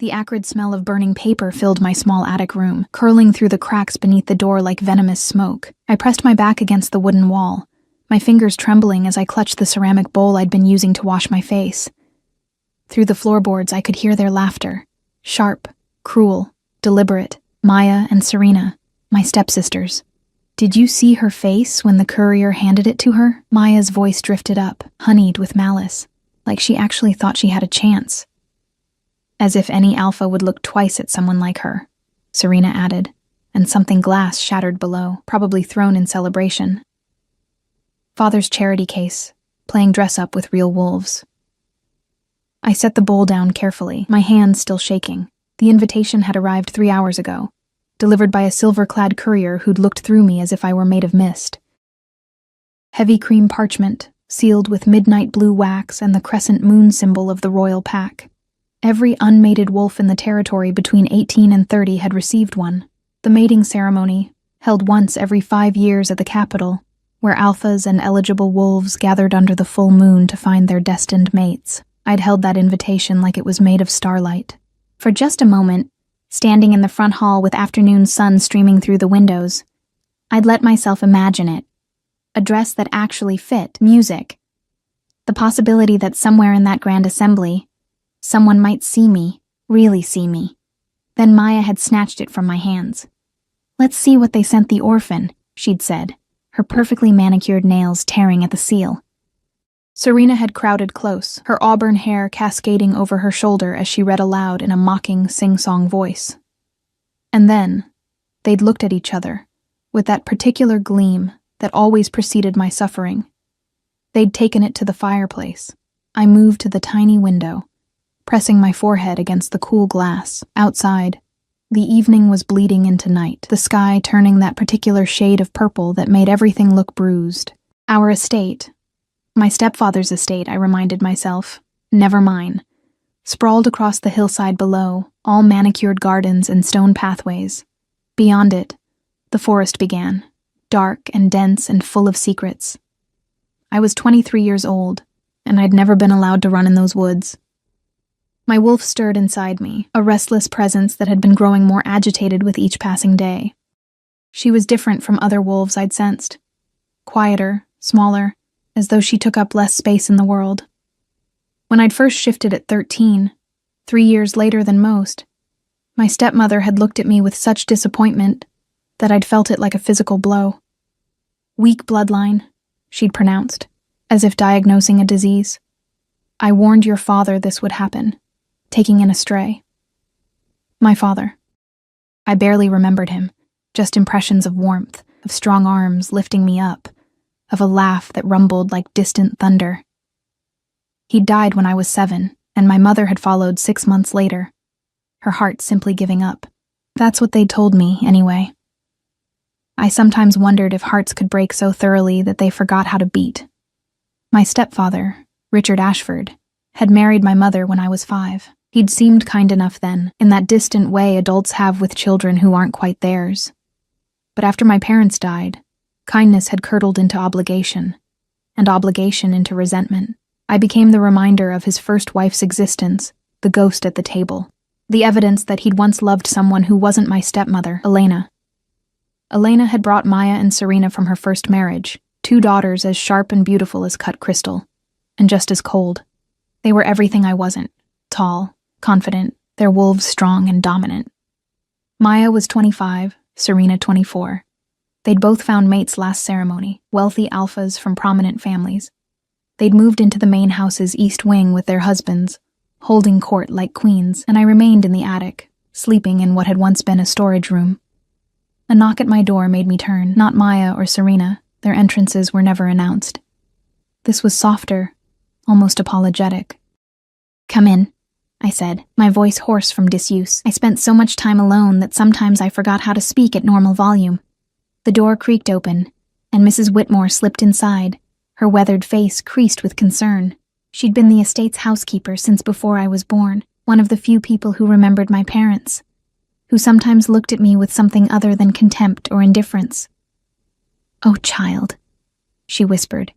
The acrid smell of burning paper filled my small attic room, curling through the cracks beneath the door like venomous smoke. I pressed my back against the wooden wall, my fingers trembling as I clutched the ceramic bowl I'd been using to wash my face. Through the floorboards, I could hear their laughter. Sharp, cruel, deliberate. Maya and Serena, my stepsisters. "Did you see her face when the courier handed it to her?" Maya's voice drifted up, honeyed with malice, like she actually thought she had a chance. "As if any alpha would look twice at someone like her," Serena added, and something glass shattered below, probably thrown in celebration. Father's charity case, playing dress-up with real wolves. I set the bowl down carefully, my hands still shaking. The invitation had arrived 3 hours ago, delivered by a silver-clad courier who'd looked through me as if I were made of mist. Heavy cream parchment, sealed with midnight blue wax and the crescent moon symbol of the royal pack. Every unmated wolf in the territory between 18 and 30 had received one. The mating ceremony, held once every 5 years at the capital, where alphas and eligible wolves gathered under the full moon to find their destined mates. I'd held that invitation like it was made of starlight. For just a moment, standing in the front hall with afternoon sun streaming through the windows, I'd let myself imagine it. A dress that actually fit, music. The possibility that somewhere in that grand assembly, someone might see me, really see me. Then Maya had snatched it from my hands. "Let's see what they sent the orphan," she'd said, her perfectly manicured nails tearing at the seal. Serena had crowded close, her auburn hair cascading over her shoulder as she read aloud in a mocking, sing-song voice. And then, they'd looked at each other, with that particular gleam that always preceded my suffering. They'd taken it to the fireplace. I moved to the tiny window, pressing my forehead against the cool glass. Outside, the evening was bleeding into night, the sky turning that particular shade of purple that made everything look bruised. Our estate, my stepfather's estate, I reminded myself, never mine, sprawled across the hillside below, all manicured gardens and stone pathways. Beyond it, the forest began, dark and dense and full of secrets. I was 23 years old, and I'd never been allowed to run in those woods. My wolf stirred inside me, a restless presence that had been growing more agitated with each passing day. She was different from other wolves I'd sensed. Quieter, smaller, as though she took up less space in the world. When I'd first shifted at 13, 3 years later than most, my stepmother had looked at me with such disappointment that I'd felt it like a physical blow. "Weak bloodline," she'd pronounced, as if diagnosing a disease. "I warned your father this would happen, taking in a stray." My father. I barely remembered him, just impressions of warmth, of strong arms lifting me up, of a laugh that rumbled like distant thunder. He'd died when I was 7, and my mother had followed 6 months later, her heart simply giving up. That's what they'd told me, anyway. I sometimes wondered if hearts could break so thoroughly that they forgot how to beat. My stepfather, Richard Ashford, had married my mother when I was 5. He'd seemed kind enough then, in that distant way adults have with children who aren't quite theirs. But after my parents died, kindness had curdled into obligation, and obligation into resentment. I became the reminder of his first wife's existence, the ghost at the table, the evidence that he'd once loved someone who wasn't my stepmother, Elena. Elena had brought Maya and Serena from her first marriage, 2 daughters as sharp and beautiful as cut crystal, and just as cold. They were everything I wasn't, tall, confident, their wolves strong and dominant. Maya was 25, Serena 24. They'd both found mates last ceremony, wealthy alphas from prominent families. They'd moved into the main house's east wing with their husbands, holding court like queens, and I remained in the attic, sleeping in what had once been a storage room. A knock at my door made me turn, not Maya or Serena, their entrances were never announced. This was softer, almost apologetic. "Come in," I said, my voice hoarse from disuse. I spent so much time alone that sometimes I forgot how to speak at normal volume. The door creaked open, and Mrs. Whitmore slipped inside, her weathered face creased with concern. She'd been the estate's housekeeper since before I was born, one of the few people who remembered my parents, who sometimes looked at me with something other than contempt or indifference. "Oh, child," she whispered,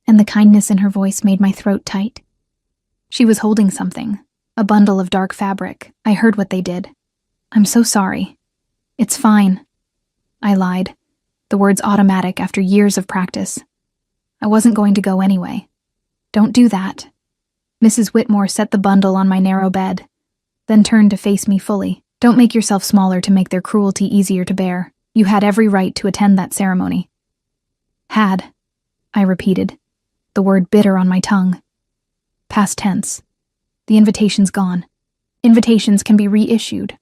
and the kindness in her voice made my throat tight. She was holding something, A bundle of dark fabric. I heard what they did. I'm so sorry. It's fine. I lied, the words automatic after years of practice. I wasn't going to go anyway. Don't do that. Mrs. Whitmore set the bundle on my narrow bed, then turned to face me fully. Don't make yourself smaller to make their cruelty easier to bear. You had every right to attend that ceremony. Had, I repeated, the word bitter on my tongue. Past tense. The invitation's gone. Invitations can be reissued.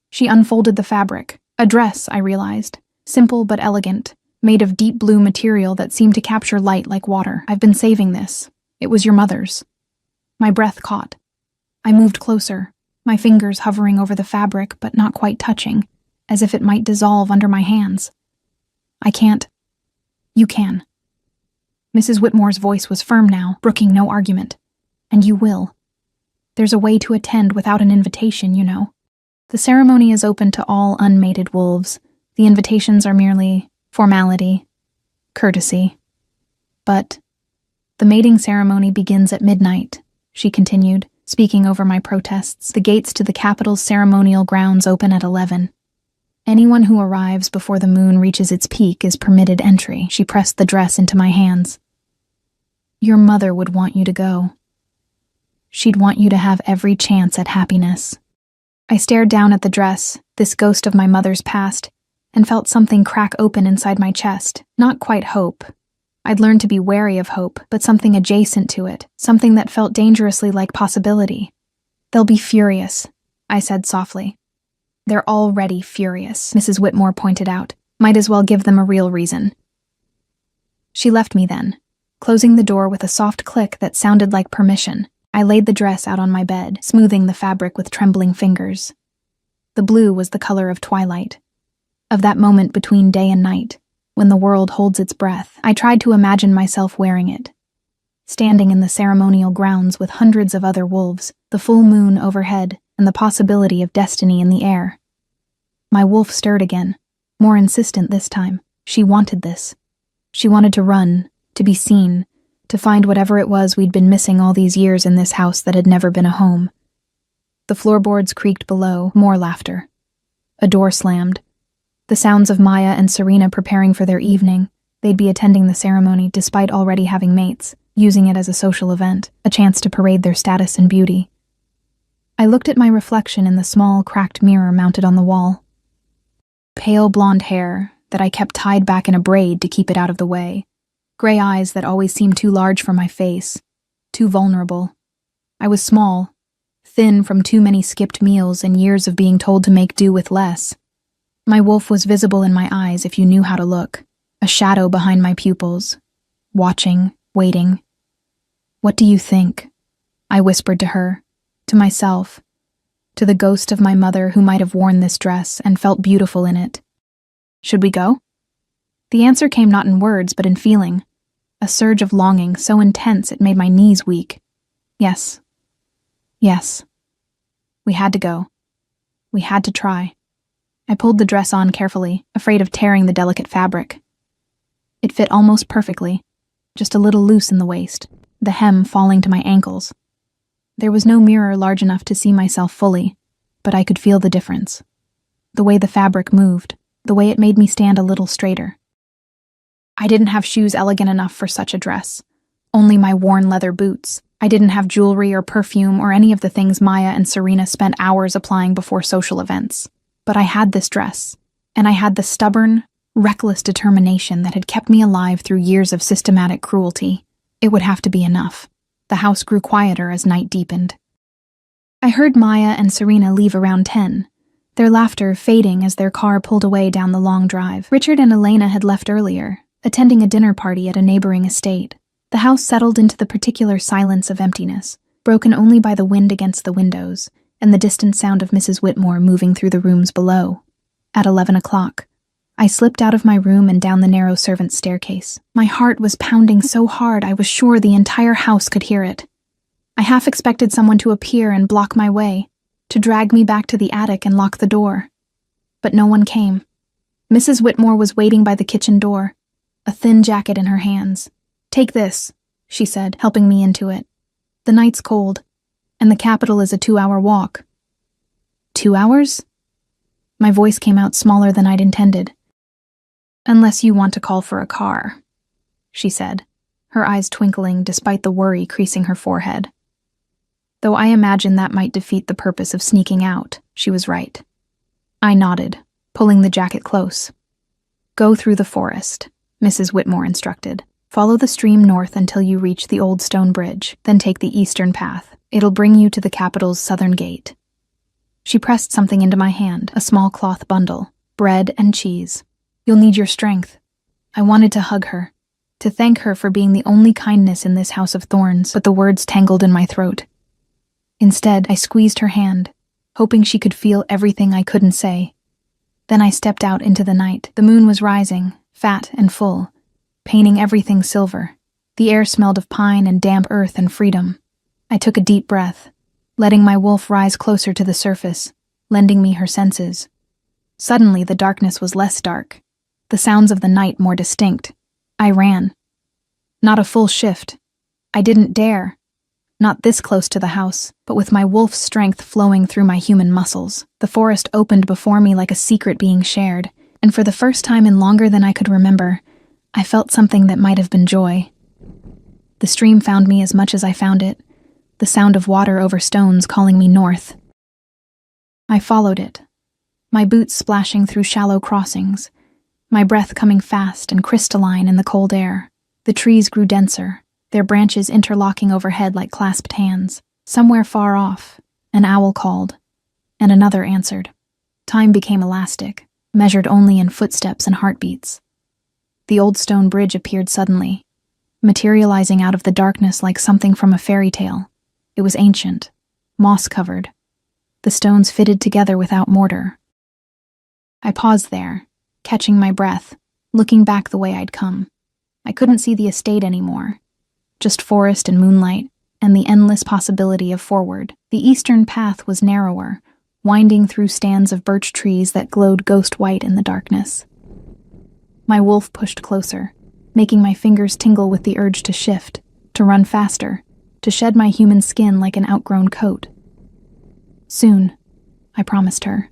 She unfolded the fabric. A dress, I realized. Simple but elegant, made of deep blue material that seemed to capture light like water. I've been saving this. It was your mother's. My breath caught. I moved closer, my fingers hovering over the fabric but not quite touching, as if it might dissolve under my hands. I can't. You can. Mrs. Whitmore's voice was firm now, brooking no argument. And you will. There's a way to attend without an invitation, you know. The ceremony is open to all unmated wolves. The invitations are merely formality, courtesy. But the mating ceremony begins at midnight, she continued, speaking over my protests. The gates to the capital's ceremonial grounds open at 11. Anyone who arrives before the moon reaches its peak is permitted entry. She pressed the dress into my hands. Your mother would want you to go. She'd want you to have every chance at happiness. I stared down at the dress, this ghost of my mother's past, and felt something crack open inside my chest. Not quite hope. I'd learned to be wary of hope, but something adjacent to it, something that felt dangerously like possibility. They'll be furious, I said softly. They're already furious, Mrs. Whitmore pointed out. Might as well give them a real reason. She left me then, closing the door with a soft click that sounded like permission. I laid the dress out on my bed, smoothing the fabric with trembling fingers. The blue was the color of twilight, of that moment between day and night, when the world holds its breath. I tried to imagine myself wearing it, standing in the ceremonial grounds with hundreds of other wolves, the full moon overhead, and the possibility of destiny in the air. My wolf stirred again, more insistent this time. She wanted this. She wanted to run, to be seen, to find whatever it was we'd been missing all these years in this house that had never been a home. The floorboards creaked below, more laughter. A door slammed. The sounds of Maya and Serena preparing for their evening. They'd be attending the ceremony despite already having mates, using it as a social event, a chance to parade their status and beauty. I looked at my reflection in the small, cracked mirror mounted on the wall. Pale blonde hair that I kept tied back in a braid to keep it out of the way. Gray eyes that always seemed too large for my face, too vulnerable. I was small, thin from too many skipped meals and years of being told to make do with less. My wolf was visible in my eyes if you knew how to look, a shadow behind my pupils, watching, waiting. What do you think? I whispered to her, to myself, to the ghost of my mother who might have worn this dress and felt beautiful in it. Should we go? The answer came not in words but in feeling. A surge of longing so intense it made my knees weak. Yes. Yes. We had to go. We had to try. I pulled the dress on carefully, afraid of tearing the delicate fabric. It fit almost perfectly, just a little loose in the waist, the hem falling to my ankles. There was no mirror large enough to see myself fully, but I could feel the difference. The way the fabric moved, the way it made me stand a little straighter. I didn't have shoes elegant enough for such a dress. Only my worn leather boots. I didn't have jewelry or perfume or any of the things Maya and Serena spent hours applying before social events. But I had this dress, and I had the stubborn, reckless determination that had kept me alive through years of systematic cruelty. It would have to be enough. The house grew quieter as night deepened. I heard Maya and Serena leave around 10, their laughter fading as their car pulled away down the long drive. Richard and Elena had left earlier, attending a dinner party at a neighboring estate. The house settled into the particular silence of emptiness, broken only by the wind against the windows and the distant sound of Mrs. Whitmore moving through the rooms below. At 11 o'clock, I slipped out of my room and down the narrow servants' staircase. My heart was pounding so hard I was sure the entire house could hear it. I half expected someone to appear and block my way, to drag me back to the attic and lock the door. But no one came. Mrs. Whitmore was waiting by the kitchen door, a thin jacket in her hands. "Take this," she said, helping me into it. "The night's cold. and the capital is a 2-hour walk." 2 hours? My voice came out smaller than I'd intended. "Unless you want to call for a car," she said, her eyes twinkling despite the worry creasing her forehead. Though I imagined that might defeat the purpose of sneaking out, she was right. I nodded, pulling the jacket close. "Go through the forest," Mrs. Whitmore instructed. "Follow the stream north until you reach the old stone bridge, then take the eastern path. It'll bring you to the capital's southern gate." She pressed something into my hand, a small cloth bundle, bread and cheese. "You'll need your strength." I wanted to hug her, to thank her for being the only kindness in this house of thorns, but the words tangled in my throat. Instead, I squeezed her hand, hoping she could feel everything I couldn't say. Then I stepped out into the night. The moon was rising, fat and full, painting everything silver. The air smelled of pine and damp earth and freedom. I took a deep breath, letting my wolf rise closer to the surface, lending me her senses. Suddenly, the darkness was less dark, the sounds of the night more distinct. I ran. Not a full shift. I didn't dare. Not this close to the house, but with my wolf's strength flowing through my human muscles. The forest opened before me like a secret being shared, and for the first time in longer than I could remember, I felt something that might have been joy. The stream found me as much as I found it, the sound of water over stones calling me north. I followed it, my boots splashing through shallow crossings, my breath coming fast and crystalline in the cold air. The trees grew denser, their branches interlocking overhead like clasped hands. Somewhere far off, an owl called, and another answered. Time became elastic, measured only in footsteps and heartbeats. The old stone bridge appeared suddenly, materializing out of the darkness like something from a fairy tale. It was ancient, moss-covered, the stones fitted together without mortar. I paused there, catching my breath, looking back the way I'd come. I couldn't see the estate anymore, just forest and moonlight, and the endless possibility of forward. The eastern path was narrower, winding through stands of birch trees that glowed ghost-white in the darkness. My wolf pushed closer, making my fingers tingle with the urge to shift, to run faster, to shed my human skin like an outgrown coat. "Soon," I promised her.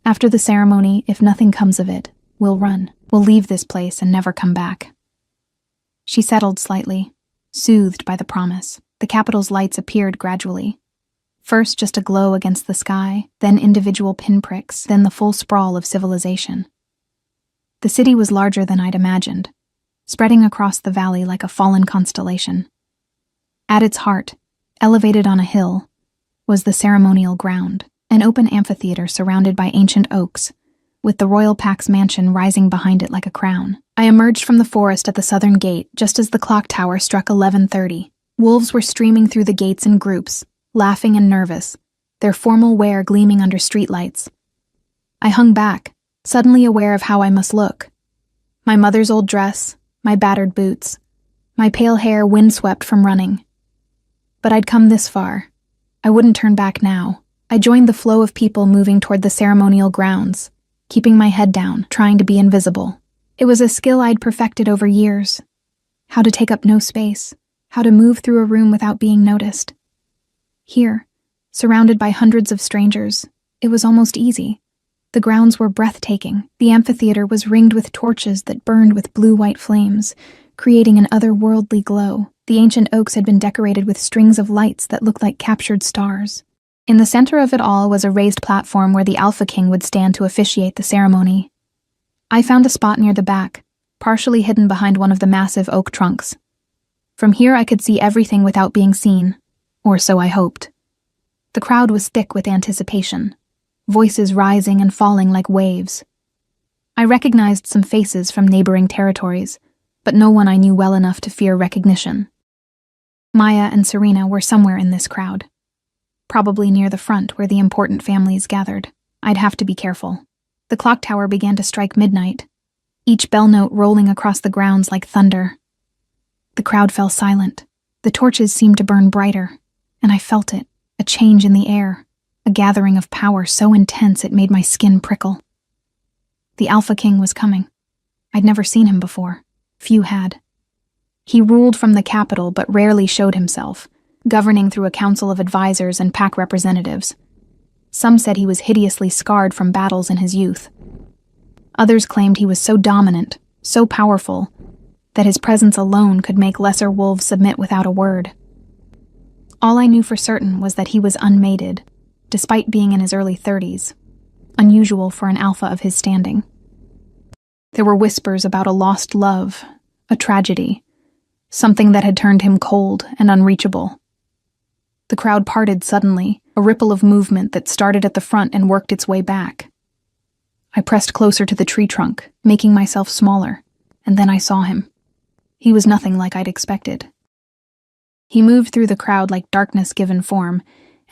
"After the ceremony, if nothing comes of it, we'll run. We'll leave this place and never come back." She settled slightly, soothed by the promise. The capital's lights appeared gradually. First just a glow against the sky, then individual pinpricks, then the full sprawl of civilization. The city was larger than I'd imagined, spreading across the valley like a fallen constellation. At its heart, elevated on a hill, was the ceremonial ground, an open amphitheater surrounded by ancient oaks, with the royal pack's mansion rising behind it like a crown. I emerged from the forest at the southern gate just as the clock tower struck 11:30. Wolves were streaming through the gates in groups, laughing and nervous, their formal wear gleaming under streetlights. I hung back, suddenly aware of how I must look. My mother's old dress, my battered boots, my pale hair windswept from running. But I'd come this far. I wouldn't turn back now. I joined the flow of people moving toward the ceremonial grounds, keeping my head down, trying to be invisible. It was a skill I'd perfected over years. How to take up no space, how to move through a room without being noticed. Here, surrounded by hundreds of strangers, it was almost easy. The grounds were breathtaking. The amphitheater was ringed with torches that burned with blue-white flames, creating an otherworldly glow. The ancient oaks had been decorated with strings of lights that looked like captured stars. In the center of it all was a raised platform where the Alpha King would stand to officiate the ceremony. I found a spot near the back, partially hidden behind one of the massive oak trunks. From here I could see everything without being seen, or so I hoped. The crowd was thick with anticipation, voices rising and falling like waves. I recognized some faces from neighboring territories, but no one I knew well enough to fear recognition. Maya and Serena were somewhere in this crowd, probably near the front where the important families gathered. I'd have to be careful. The clock tower began to strike midnight, each bell note rolling across the grounds like thunder. The crowd fell silent. The torches seemed to burn brighter, and I felt it, a change in the air, a gathering of power so intense it made my skin prickle. The Alpha King was coming. I'd never seen him before. Few had. He ruled from the capital but rarely showed himself, governing through a council of advisors and pack representatives. Some said he was hideously scarred from battles in his youth. Others claimed he was so dominant, so powerful, that his presence alone could make lesser wolves submit without a word. All I knew for certain was that he was unmated, despite being in his early 30s, unusual for an alpha of his standing. There were whispers about a lost love, a tragedy, something that had turned him cold and unreachable. The crowd parted suddenly, a ripple of movement that started at the front and worked its way back. I pressed closer to the tree trunk, making myself smaller, and then I saw him. He was nothing like I'd expected. He moved through the crowd like darkness given form,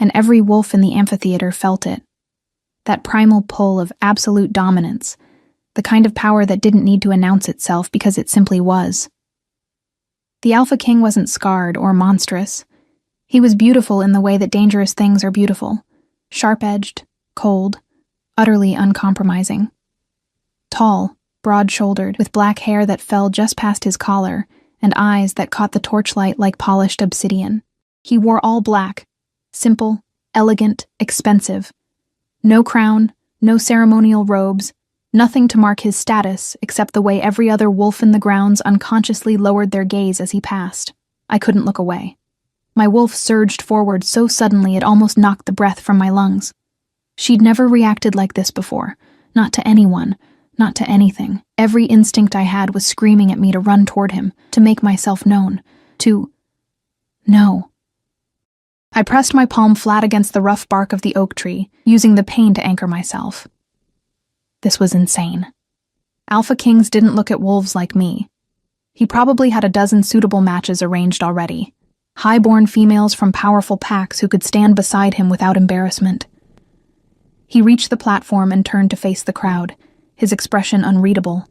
and every wolf in the amphitheater felt it. That primal pull of absolute dominance, the kind of power that didn't need to announce itself because it simply was. The Alpha King wasn't scarred or monstrous. He was beautiful in the way that dangerous things are beautiful, sharp-edged, cold, utterly uncompromising. Tall, broad-shouldered, with black hair that fell just past his collar, and eyes that caught the torchlight like polished obsidian. He wore all black, simple, elegant, expensive. No crown, no ceremonial robes, nothing to mark his status except the way every other wolf in the grounds unconsciously lowered their gaze as he passed. I couldn't look away. My wolf surged forward so suddenly it almost knocked the breath from my lungs. She'd never reacted like this before, not to anyone, not to anything. Every instinct I had was screaming at me to run toward him, to make myself known, No. I pressed my palm flat against the rough bark of the oak tree, using the pain to anchor myself. This was insane. Alpha Kings didn't look at wolves like me. He probably had a dozen suitable matches arranged already. High-born females from powerful packs who could stand beside him without embarrassment. He reached the platform and turned to face the crowd, his expression unreadable.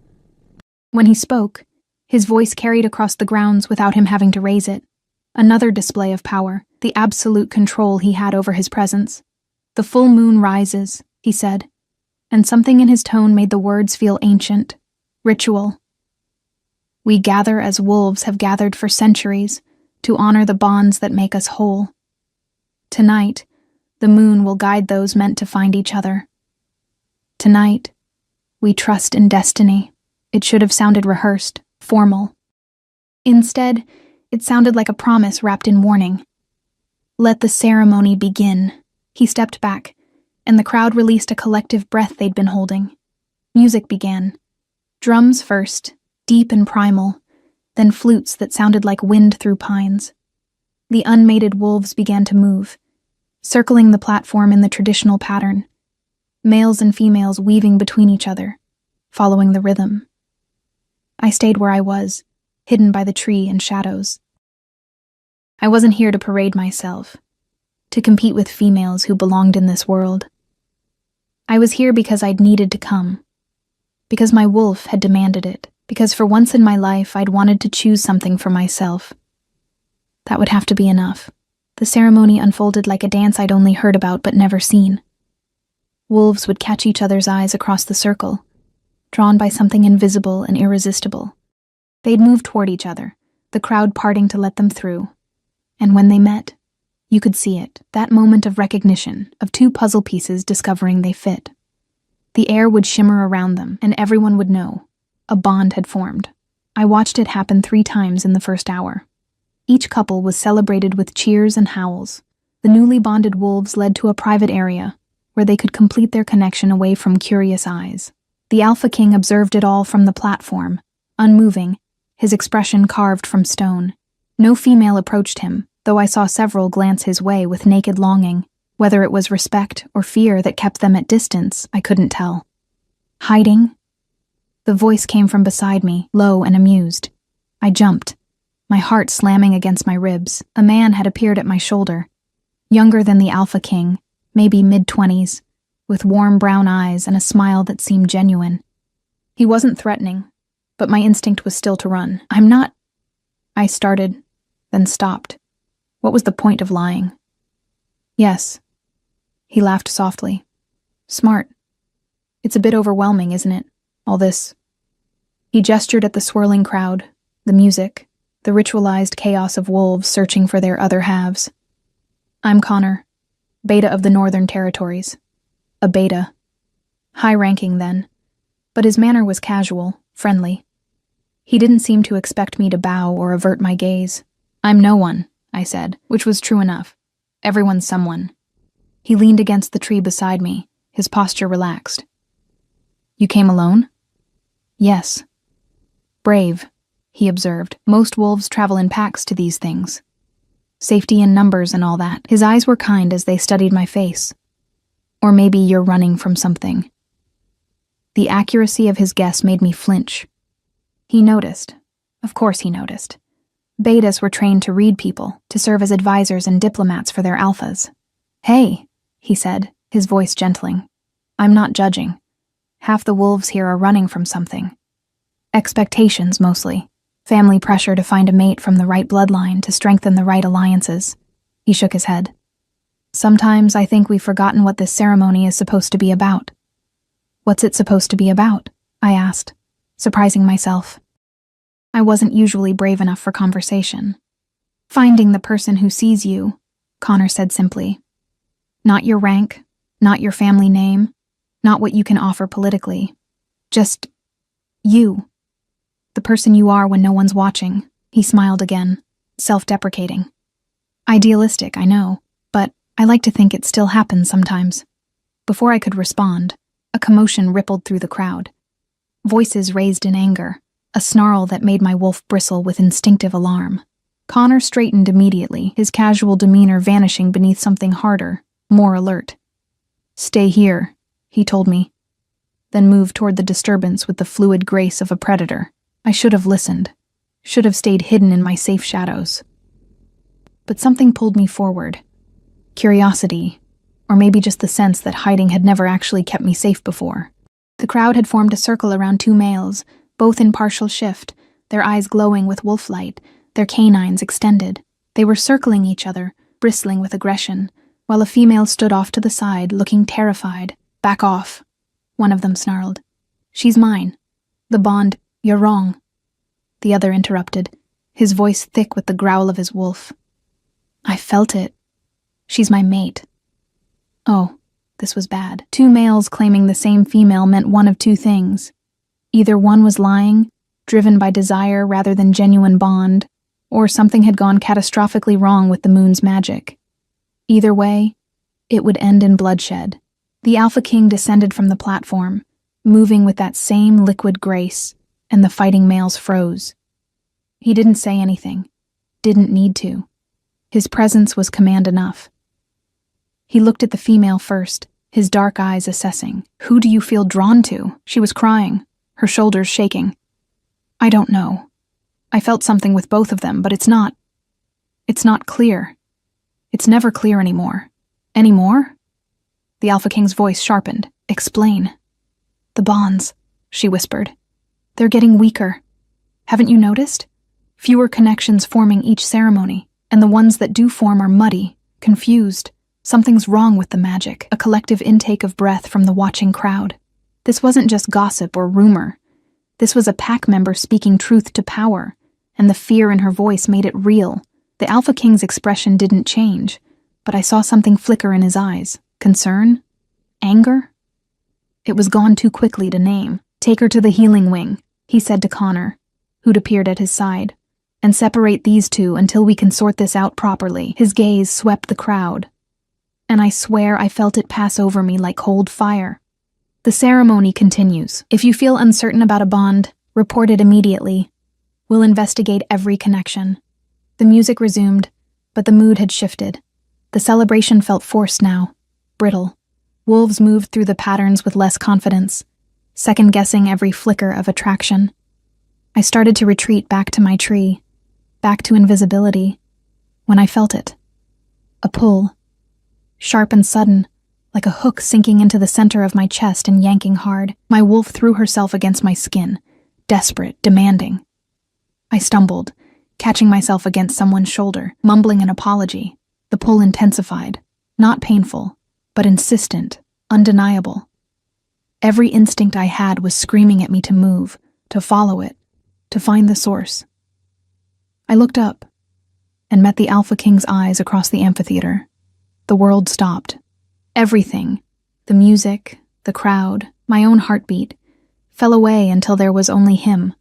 When he spoke, his voice carried across the grounds without him having to raise it. Another display of power, the absolute control he had over his presence. "The full moon rises," he said, and something in his tone made the words feel ancient, ritual. "We gather as wolves have gathered for centuries, to honor the bonds that make us whole. Tonight, the moon will guide those meant to find each other. Tonight, we trust in destiny." It should have sounded rehearsed, formal. Instead, it sounded like a promise wrapped in warning. "Let the ceremony begin." He stepped back, and the crowd released a collective breath they'd been holding. Music began. Drums first, deep and primal, then flutes that sounded like wind through pines. The unmated wolves began to move, circling the platform in the traditional pattern, males and females weaving between each other, following the rhythm. I stayed where I was, hidden by the tree and shadows. I wasn't here to parade myself, to compete with females who belonged in this world. I was here because I'd needed to come, because my wolf had demanded it, because for once in my life I'd wanted to choose something for myself. That would have to be enough. The ceremony unfolded like a dance I'd only heard about but never seen. Wolves would catch each other's eyes across the circle, drawn by something invisible and irresistible. They'd move toward each other, the crowd parting to let them through. And when they met, you could see it, that moment of recognition, of two puzzle pieces discovering they fit. The air would shimmer around them, and everyone would know. A bond had formed. I watched it happen 3 times in the first hour. Each couple was celebrated with cheers and howls. The newly bonded wolves led to a private area, where they could complete their connection away from curious eyes. The Alpha King observed it all from the platform, unmoving, his expression carved from stone. No female approached him, though I saw several glance his way with naked longing. Whether it was respect or fear that kept them at distance, I couldn't tell. "Hiding?" The voice came from beside me, low and amused. I jumped, my heart slamming against my ribs. A man had appeared at my shoulder, younger than the Alpha King, maybe mid-20s, with warm brown eyes and a smile that seemed genuine. He wasn't threatening, but my instinct was still to run. "I'm not—" I started, then stopped. What was the point of lying? "Yes." He laughed softly. "Smart. It's a bit overwhelming, isn't it? All this." He gestured at the swirling crowd, the music, the ritualized chaos of wolves searching for their other halves. I'm Connor, Beta of the Northern Territories. A Beta. High-ranking then, but his manner was casual, friendly. He didn't seem to expect me to bow or avert my gaze. I'm no one, I said, which was true enough. Everyone's someone. He leaned against the tree beside me, his posture relaxed. You came alone? Yes. Brave, he observed. Most wolves travel in packs to these things. Safety in numbers and all that. His eyes were kind as they studied my face. Or maybe you're running from something. The accuracy of his guess made me flinch. He noticed. Of course he noticed. Betas were trained to read people, to serve as advisors and diplomats for their alphas. Hey, he said, his voice gentling. I'm not judging. Half the wolves here are running from something. Expectations, mostly. Family pressure to find a mate from the right bloodline to strengthen the right alliances. He shook his head. Sometimes I think we've forgotten what this ceremony is supposed to be about. What's it supposed to be about? I asked, surprising myself. I wasn't usually brave enough for conversation. Finding the person who sees you, Connor said simply. Not your rank, not your family name, not what you can offer politically. Just you. The person you are when no one's watching. He smiled again, self-deprecating. Idealistic, I know, but I like to think it still happens sometimes. Before I could respond, a commotion rippled through the crowd. Voices raised in anger, a snarl that made my wolf bristle with instinctive alarm. Connor straightened immediately, his casual demeanor vanishing beneath something harder, more alert. Stay here, he told me, then moved toward the disturbance with the fluid grace of a predator. I should have listened, should have stayed hidden in my safe shadows. But something pulled me forward. Curiosity, or maybe just the sense that hiding had never actually kept me safe before. The crowd had formed a circle around two males, both in partial shift, their eyes glowing with wolf light, their canines extended. They were circling each other, bristling with aggression, while a female stood off to the side, looking terrified. Back off, one of them snarled. She's mine. The bond, you're wrong. The other interrupted, his voice thick with the growl of his wolf. I felt it. She's my mate. Oh, this was bad. Two males claiming the same female meant one of two things. Either one was lying, driven by desire rather than genuine bond, or something had gone catastrophically wrong with the moon's magic. Either way, it would end in bloodshed. The Alpha King descended from the platform, moving with that same liquid grace, and the fighting males froze. He didn't say anything, didn't need to. His presence was command enough. He looked at the female first, his dark eyes assessing. Who do you feel drawn to? She was crying, her shoulders shaking. I don't know. I felt something with both of them, but it's not clear. It's never clear anymore. Anymore? The Alpha King's voice sharpened. Explain. The bonds, she whispered. They're getting weaker. Haven't you noticed? Fewer connections forming each ceremony, and the ones that do form are muddy, confused. Something's wrong with the magic, a collective intake of breath from the watching crowd. This wasn't just gossip or rumor. This was a pack member speaking truth to power, and the fear in her voice made it real. The Alpha King's expression didn't change, but I saw something flicker in his eyes. Concern? Anger? It was gone too quickly to name. Take her to the healing wing, he said to Connor, who'd appeared at his side, and separate these two until we can sort this out properly. His gaze swept the crowd, and I swear I felt it pass over me like cold fire. The ceremony continues. If you feel uncertain about a bond, report it immediately. We'll investigate every connection. The music resumed, but the mood had shifted. The celebration felt forced now, brittle. Wolves moved through the patterns with less confidence, second-guessing every flicker of attraction. I started to retreat back to my tree, back to invisibility, when I felt it. A pull. Sharp and sudden, like a hook sinking into the center of my chest and yanking hard. My wolf threw herself against my skin, desperate, demanding. I stumbled, catching myself against someone's shoulder, mumbling an apology. The pull intensified, not painful, but insistent, undeniable. Every instinct I had was screaming at me to move, to follow it, to find the source. I looked up and met the Alpha King's eyes across the amphitheater. the world stopped. Everything, the music, the crowd, my own heartbeat, fell away until there was only him.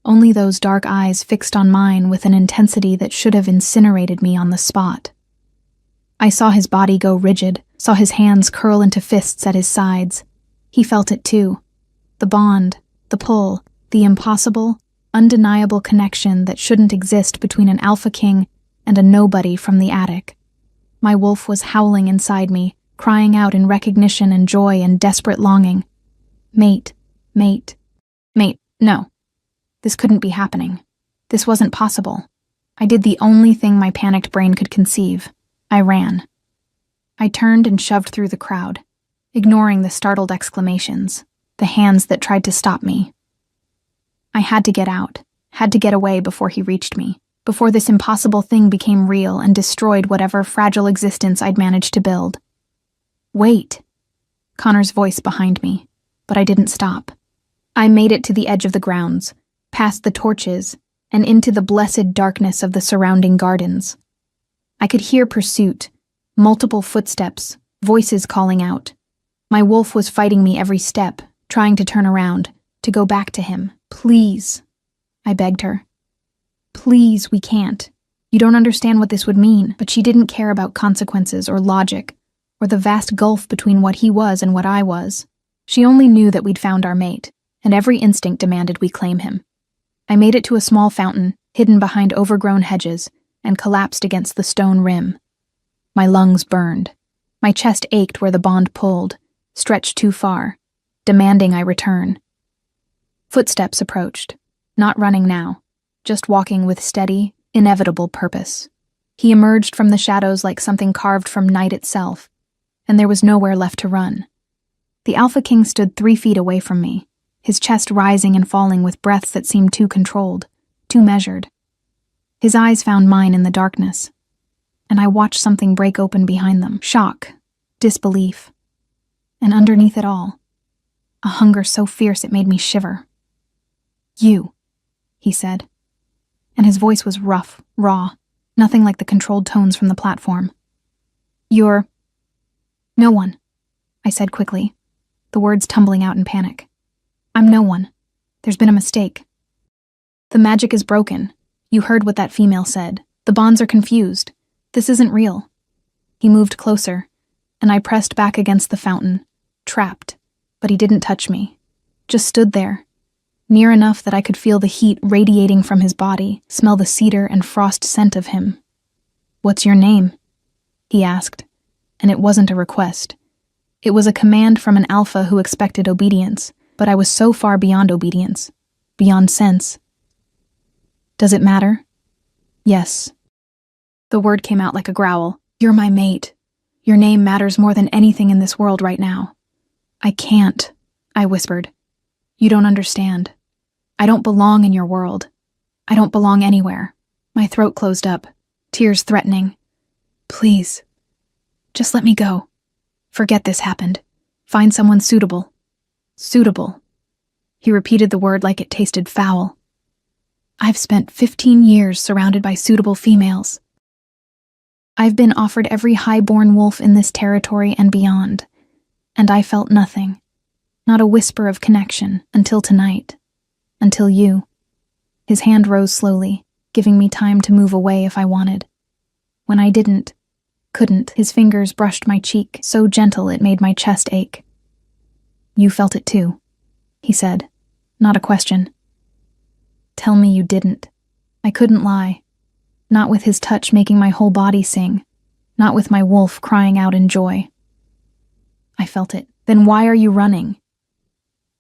Only those dark eyes fixed on mine with an intensity that should have incinerated me on the spot. I saw his body go rigid, saw his hands curl into fists at his sides. He felt it too. The bond, the pull, the impossible, undeniable connection that shouldn't exist between an alpha king and a nobody from the attic. My wolf was howling inside me, crying out in recognition and joy and desperate longing. Mate, mate, mate, no. This couldn't be happening. This wasn't possible. I did the only thing my panicked brain could conceive. I ran. I turned and shoved through the crowd, ignoring the startled exclamations, the hands that tried to stop me. I had to get out, had to get away before he reached me, before this impossible thing became real and destroyed whatever fragile existence I'd managed to build. Wait! Connor's voice behind me, but I didn't stop. I made it to the edge of the grounds, past the torches, and into the blessed darkness of the surrounding gardens. I could hear pursuit, multiple footsteps, voices calling out. My wolf was fighting me every step, trying to turn around, to go back to him. Please, I begged her. Please, we can't. You don't understand what this would mean. But she didn't care about consequences or logic, or the vast gulf between what he was and what I was. She only knew that we'd found our mate, and every instinct demanded we claim him. I made it to a small fountain, hidden behind overgrown hedges, and collapsed against the stone rim. My lungs burned. My chest ached where the bond pulled, stretched too far, demanding I return. Footsteps approached, not running now, just walking with steady, inevitable purpose. He emerged from the shadows like something carved from night itself, and there was nowhere left to run. The Alpha King stood 3 feet away from me, his chest rising and falling with breaths that seemed too controlled, too measured. His eyes found mine in the darkness, and I watched something break open behind them. Shock, disbelief, and underneath it all, a hunger so fierce it made me shiver. You, he said, and his voice was rough, raw, nothing like the controlled tones from the platform. You're... No one, I said quickly, the words tumbling out in panic. I'm no one. There's been a mistake. The magic is broken. You heard what that female said. The bonds are confused. This isn't real. He moved closer, and I pressed back against the fountain, trapped, but he didn't touch me. Just stood there, near enough that I could feel the heat radiating from his body, smell the cedar and frost scent of him. What's your name? He asked, and it wasn't a request. It was a command from an alpha who expected obedience, but I was so far beyond obedience, beyond sense. Does it matter? Yes. The word came out like a growl. You're my mate. Your name matters more than anything in this world right now. I can't, I whispered. You don't understand. I don't belong in your world. I don't belong anywhere. My throat closed up, tears threatening. Please, just let me go. Forget this happened. Find someone suitable. Suitable. He repeated the word like it tasted foul. I've spent 15 years surrounded by suitable females. I've been offered every high-born wolf in this territory and beyond, and I felt nothing, not a whisper of connection, until tonight, until you. His hand rose slowly, giving me time to move away if I wanted. When I couldn't, his fingers brushed my cheek, so gentle it made my chest ache. You felt it too, he said, not a question. Tell me you didn't. I couldn't lie. Not with his touch making my whole body sing. Not with my wolf crying out in joy. I felt it. Then why are you running?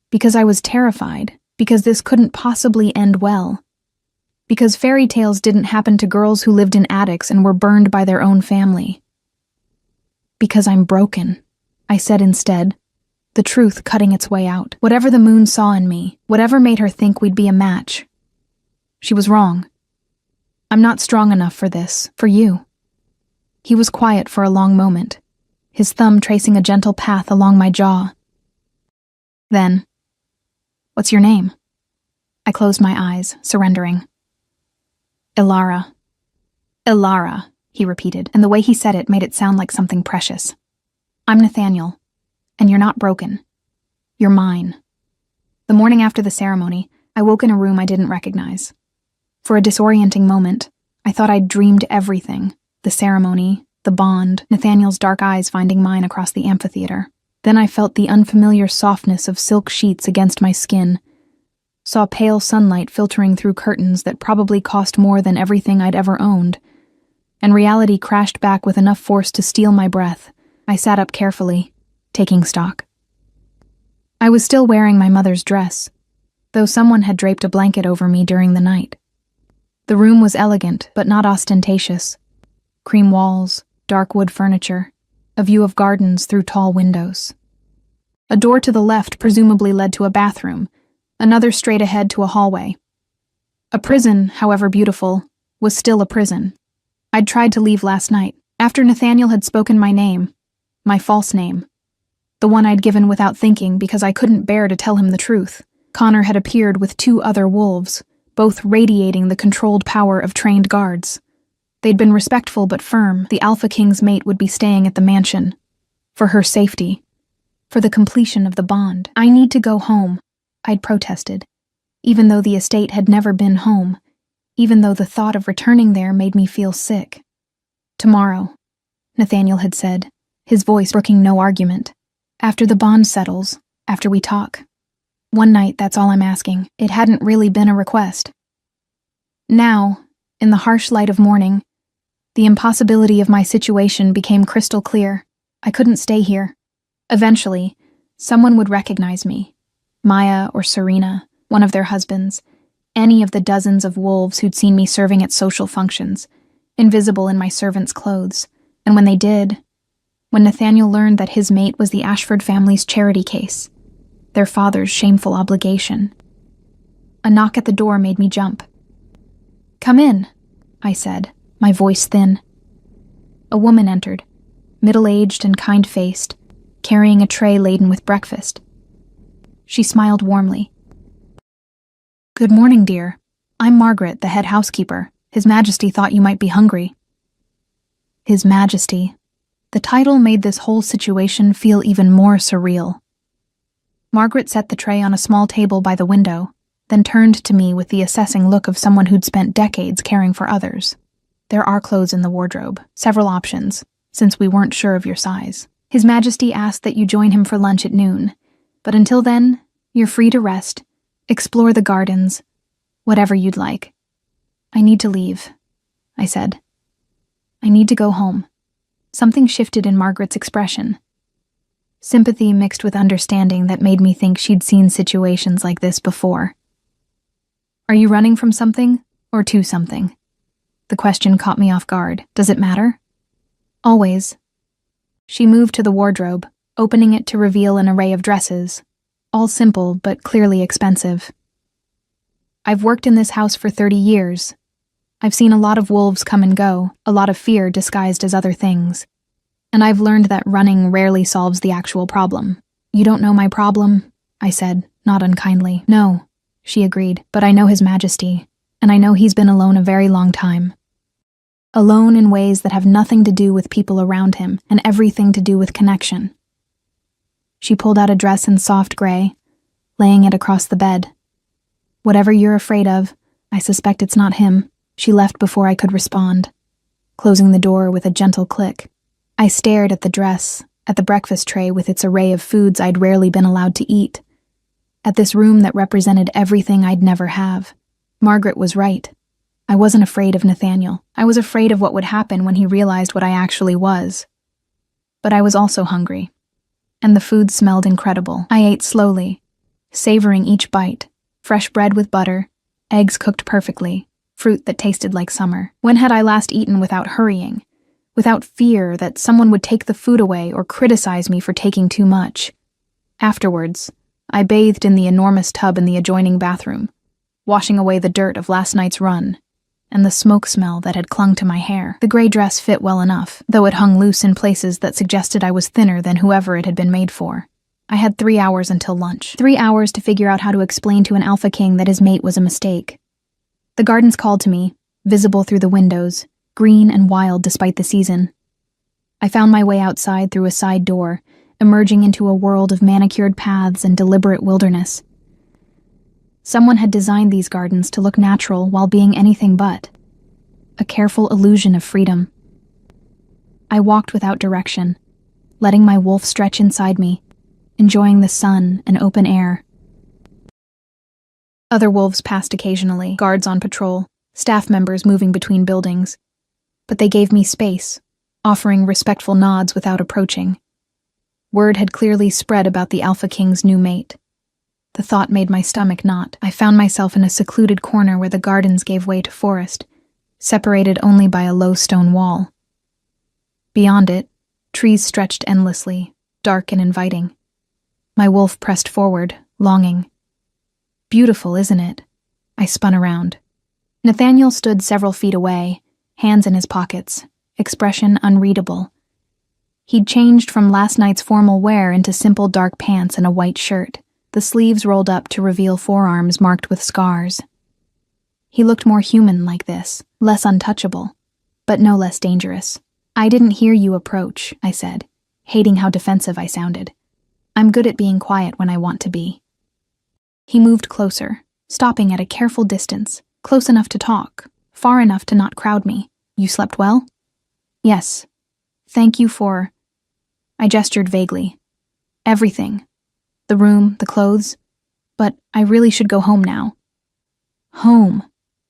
Because I was terrified. Because this couldn't possibly end well. Because fairy tales didn't happen to girls who lived in attics and were burned by their own family. Because I'm broken, I said instead, the truth cutting its way out. Whatever the moon saw in me, whatever made her think we'd be a match. She was wrong. I'm not strong enough for this, for you. He was quiet for a long moment, his thumb tracing a gentle path along my jaw. Then, what's your name? I closed my eyes, surrendering. Ilara. Ilara, he repeated, and the way he said it made it sound like something precious. I'm Nathaniel, and you're not broken. You're mine. The morning after the ceremony, I woke in a room I didn't recognize. For a disorienting moment, I thought I'd dreamed everything: the ceremony, the bond, Nathaniel's dark eyes finding mine across the amphitheater. Then I felt the unfamiliar softness of silk sheets against my skin, saw pale sunlight filtering through curtains that probably cost more than everything I'd ever owned, and reality crashed back with enough force to steal my breath. I sat up carefully, taking stock. I was still wearing my mother's dress, though someone had draped a blanket over me during the night. The room was elegant, but not ostentatious. Cream walls, dark wood furniture, a view of gardens through tall windows. A door to the left presumably led to a bathroom, another straight ahead to a hallway. A prison, however beautiful, was still a prison. I'd tried to leave last night, after Nathaniel had spoken my name, my false name, the one I'd given without thinking because I couldn't bear to tell him the truth. Connor had appeared with 2 other wolves, both radiating the controlled power of trained guards. They'd been respectful but firm. The Alpha King's mate would be staying at the mansion. For her safety. For the completion of the bond. I need to go home, I'd protested, even though the estate had never been home, even though the thought of returning there made me feel sick. Tomorrow, Nathaniel had said, his voice brooking no argument. After the bond settles, after we talk. One night, that's all I'm asking. It hadn't really been a request. Now, in the harsh light of morning, the impossibility of my situation became crystal clear. I couldn't stay here. Eventually, someone would recognize me. Maya or Serena, one of their husbands, any of the dozens of wolves who'd seen me serving at social functions, invisible in my servant's clothes. And when they did, when Nathaniel learned that his mate was the Ashford family's charity case, their father's shameful obligation. A knock at the door made me jump. "Come in," I said, my voice thin. A woman entered, middle-aged and kind-faced, carrying a tray laden with breakfast. She smiled warmly. "Good morning, dear. I'm Margaret, the head housekeeper. His Majesty thought you might be hungry." His Majesty. The title made this whole situation feel even more surreal. Margaret set the tray on a small table by the window, then turned to me with the assessing look of someone who'd spent decades caring for others. "There are clothes in the wardrobe, several options, since we weren't sure of your size. His Majesty asked that you join him for lunch at noon, but until then, you're free to rest, explore the gardens, whatever you'd like." "I need to leave," I said. "I need to go home." Something shifted in Margaret's expression. Sympathy mixed with understanding that made me think she'd seen situations like this before. "Are you running from something, or to something?" The question caught me off guard. "Does it matter?" "Always." She moved to the wardrobe, opening it to reveal an array of dresses, all simple but clearly expensive. "I've worked in this house for 30 years. I've seen a lot of wolves come and go, a lot of fear disguised as other things. And I've learned that running rarely solves the actual problem." "You don't know my problem?" I said, not unkindly. "No," she agreed, "but I know His Majesty, and I know he's been alone a very long time. Alone in ways that have nothing to do with people around him and everything to do with connection." She pulled out a dress in soft gray, laying it across the bed. "Whatever you're afraid of, I suspect it's not him." She left before I could respond, closing the door with a gentle click. I stared at the dress, at the breakfast tray with its array of foods I'd rarely been allowed to eat, at this room that represented everything I'd never have. Margaret was right. I wasn't afraid of Nathaniel. I was afraid of what would happen when he realized what I actually was. But I was also hungry, and the food smelled incredible. I ate slowly, savoring each bite, fresh bread with butter, eggs cooked perfectly, fruit that tasted like summer. When had I last eaten without hurrying, without fear that someone would take the food away or criticize me for taking too much? Afterwards, I bathed in the enormous tub in the adjoining bathroom, washing away the dirt of last night's run and the smoke smell that had clung to my hair. The gray dress fit well enough, though it hung loose in places that suggested I was thinner than whoever it had been made for. I had 3 hours until lunch. 3 hours to figure out how to explain to an Alpha King that his mate was a mistake. The gardens called to me, visible through the windows, green and wild despite the season. I found my way outside through a side door, emerging into a world of manicured paths and deliberate wilderness. Someone had designed these gardens to look natural while being anything but. A careful illusion of freedom. I walked without direction, letting my wolf stretch inside me, enjoying the sun and open air. Other wolves passed occasionally, guards on patrol, staff members moving between buildings. But they gave me space, offering respectful nods without approaching. Word had clearly spread about the Alpha King's new mate. The thought made my stomach knot. I found myself in a secluded corner where the gardens gave way to forest, separated only by a low stone wall. Beyond it, trees stretched endlessly, dark and inviting. My wolf pressed forward, longing. Beautiful, isn't it? I spun around. Nathaniel stood several feet away, hands in his pockets, expression unreadable. He'd changed from last night's formal wear into simple dark pants and a white shirt, the sleeves rolled up to reveal forearms marked with scars. He looked more human like this, less untouchable, but no less dangerous. "I didn't hear you approach," I said, hating how defensive I sounded. "I'm good at being quiet when I want to be." He moved closer, stopping at a careful distance, close enough to talk, far enough to not crowd me. "You slept well?" "Yes. Thank you for..." I gestured vaguely. "Everything. The room, the clothes. But I really should go home now." "Home,"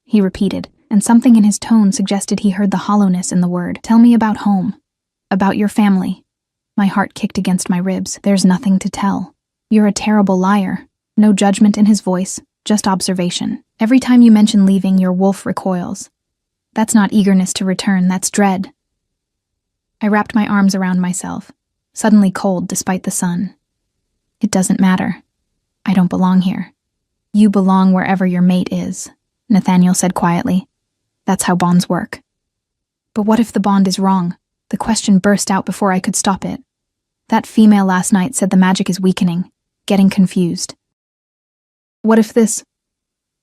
he repeated, and something in his tone suggested he heard the hollowness in the word. "Tell me about home. About your family." My heart kicked against my ribs. "There's nothing to tell. You're a terrible liar." No judgment in his voice, just observation. "Every time you mention leaving, your wolf recoils. That's not eagerness to return, that's dread." I wrapped my arms around myself, suddenly cold despite the sun. "It doesn't matter. I don't belong here." "You belong wherever your mate is," Nathaniel said quietly. "That's how bonds work." "But what if the bond is wrong?" The question burst out before I could stop it. "That female last night said the magic is weakening, getting confused. What if this,"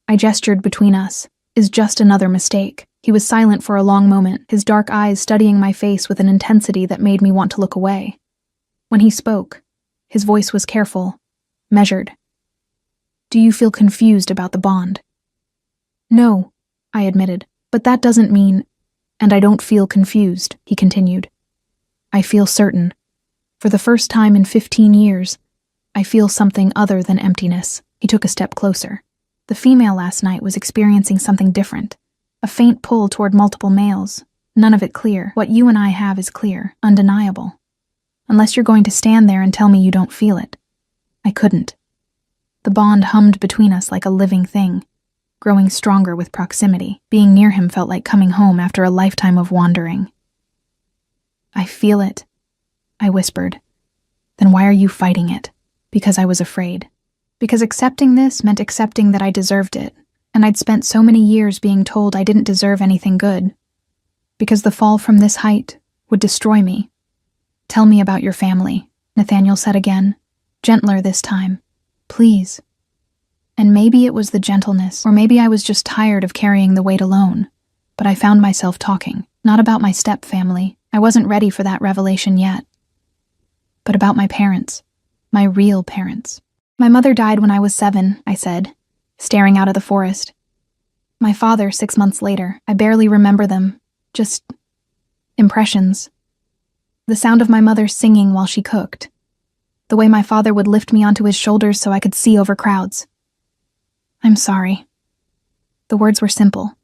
I gestured between us, "is just another mistake?" He was silent for a long moment, his dark eyes studying my face with an intensity that made me want to look away. When he spoke, his voice was careful, measured. "Do you feel confused about the bond?" "No," I admitted, "but that doesn't mean..." "And I don't feel confused," he continued. "I feel certain. For the first time in 15 years, I feel something other than emptiness." He took a step closer. "The female last night was experiencing something different. A faint pull toward multiple males. None of it clear. What you and I have is clear, undeniable. Unless you're going to stand there and tell me you don't feel it." I couldn't. The bond hummed between us like a living thing, growing stronger with proximity. Being near him felt like coming home after a lifetime of wandering. "I feel it," I whispered. "Then why are you fighting it?" "Because I was afraid. Because accepting this meant accepting that I deserved it, and I'd spent so many years being told I didn't deserve anything good. Because the fall from this height would destroy me." "Tell me about your family," Nathaniel said again, gentler this time. "Please." And maybe it was the gentleness, or maybe I was just tired of carrying the weight alone, but I found myself talking, not about my step-family. I wasn't ready for that revelation yet. But about my parents, my real parents. "My mother died when I was 7, I said, staring out at the forest. "My father 6 months later. I barely remember them. Just impressions. The sound of my mother singing while she cooked. The way my father would lift me onto his shoulders so I could see over crowds. I'm sorry." The words were simple,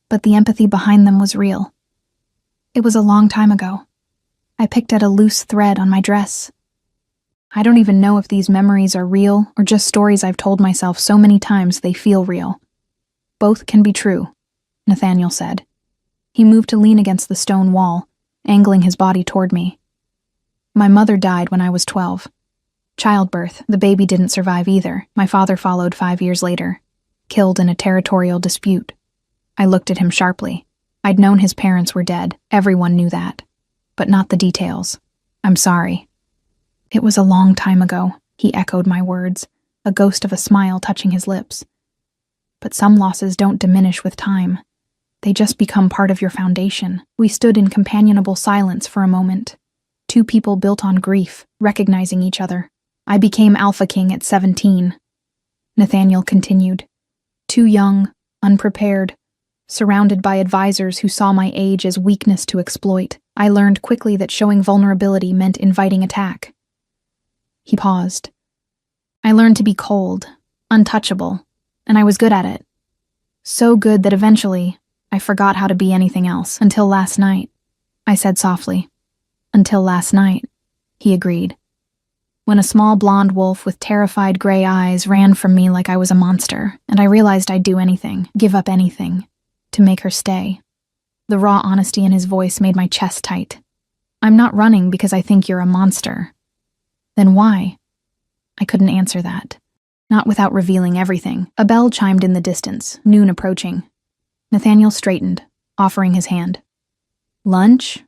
but the empathy behind them was real. It was a long time ago. I picked at a loose thread on my dress. I don't even know if these memories are real or just stories I've told myself so many times they feel real. "Both can be true," Nathaniel said. He moved to lean against the stone wall, angling his body toward me. "My mother died when I was 12. Childbirth, the baby didn't survive either. My father followed 5 years later, killed in a territorial dispute." I looked at him sharply. I'd known his parents were dead. Everyone knew that. But not the details. "I'm sorry." "It was a long time ago," he echoed my words, a ghost of a smile touching his lips. "But some losses don't diminish with time. They just become part of your foundation. We stood in companionable silence for a moment. Two people built on grief, recognizing each other. I became Alpha King at 17. Nathaniel continued. Too young, unprepared, surrounded by advisors who saw my age as weakness to exploit. I learned quickly that showing vulnerability meant inviting attack. He paused. I learned to be cold, untouchable, and I was good at it. So good that eventually, I forgot how to be anything else. Until last night, I said softly. Until last night, he agreed. When a small blonde wolf with terrified gray eyes ran from me like I was a monster, and I realized I'd do anything, give up anything, to make her stay. The raw honesty in his voice made my chest tight. I'm not running because I think you're a monster. Then why? I couldn't answer that. Not without revealing everything. A bell chimed in the distance, noon approaching. Nathaniel straightened, offering his hand. Lunch?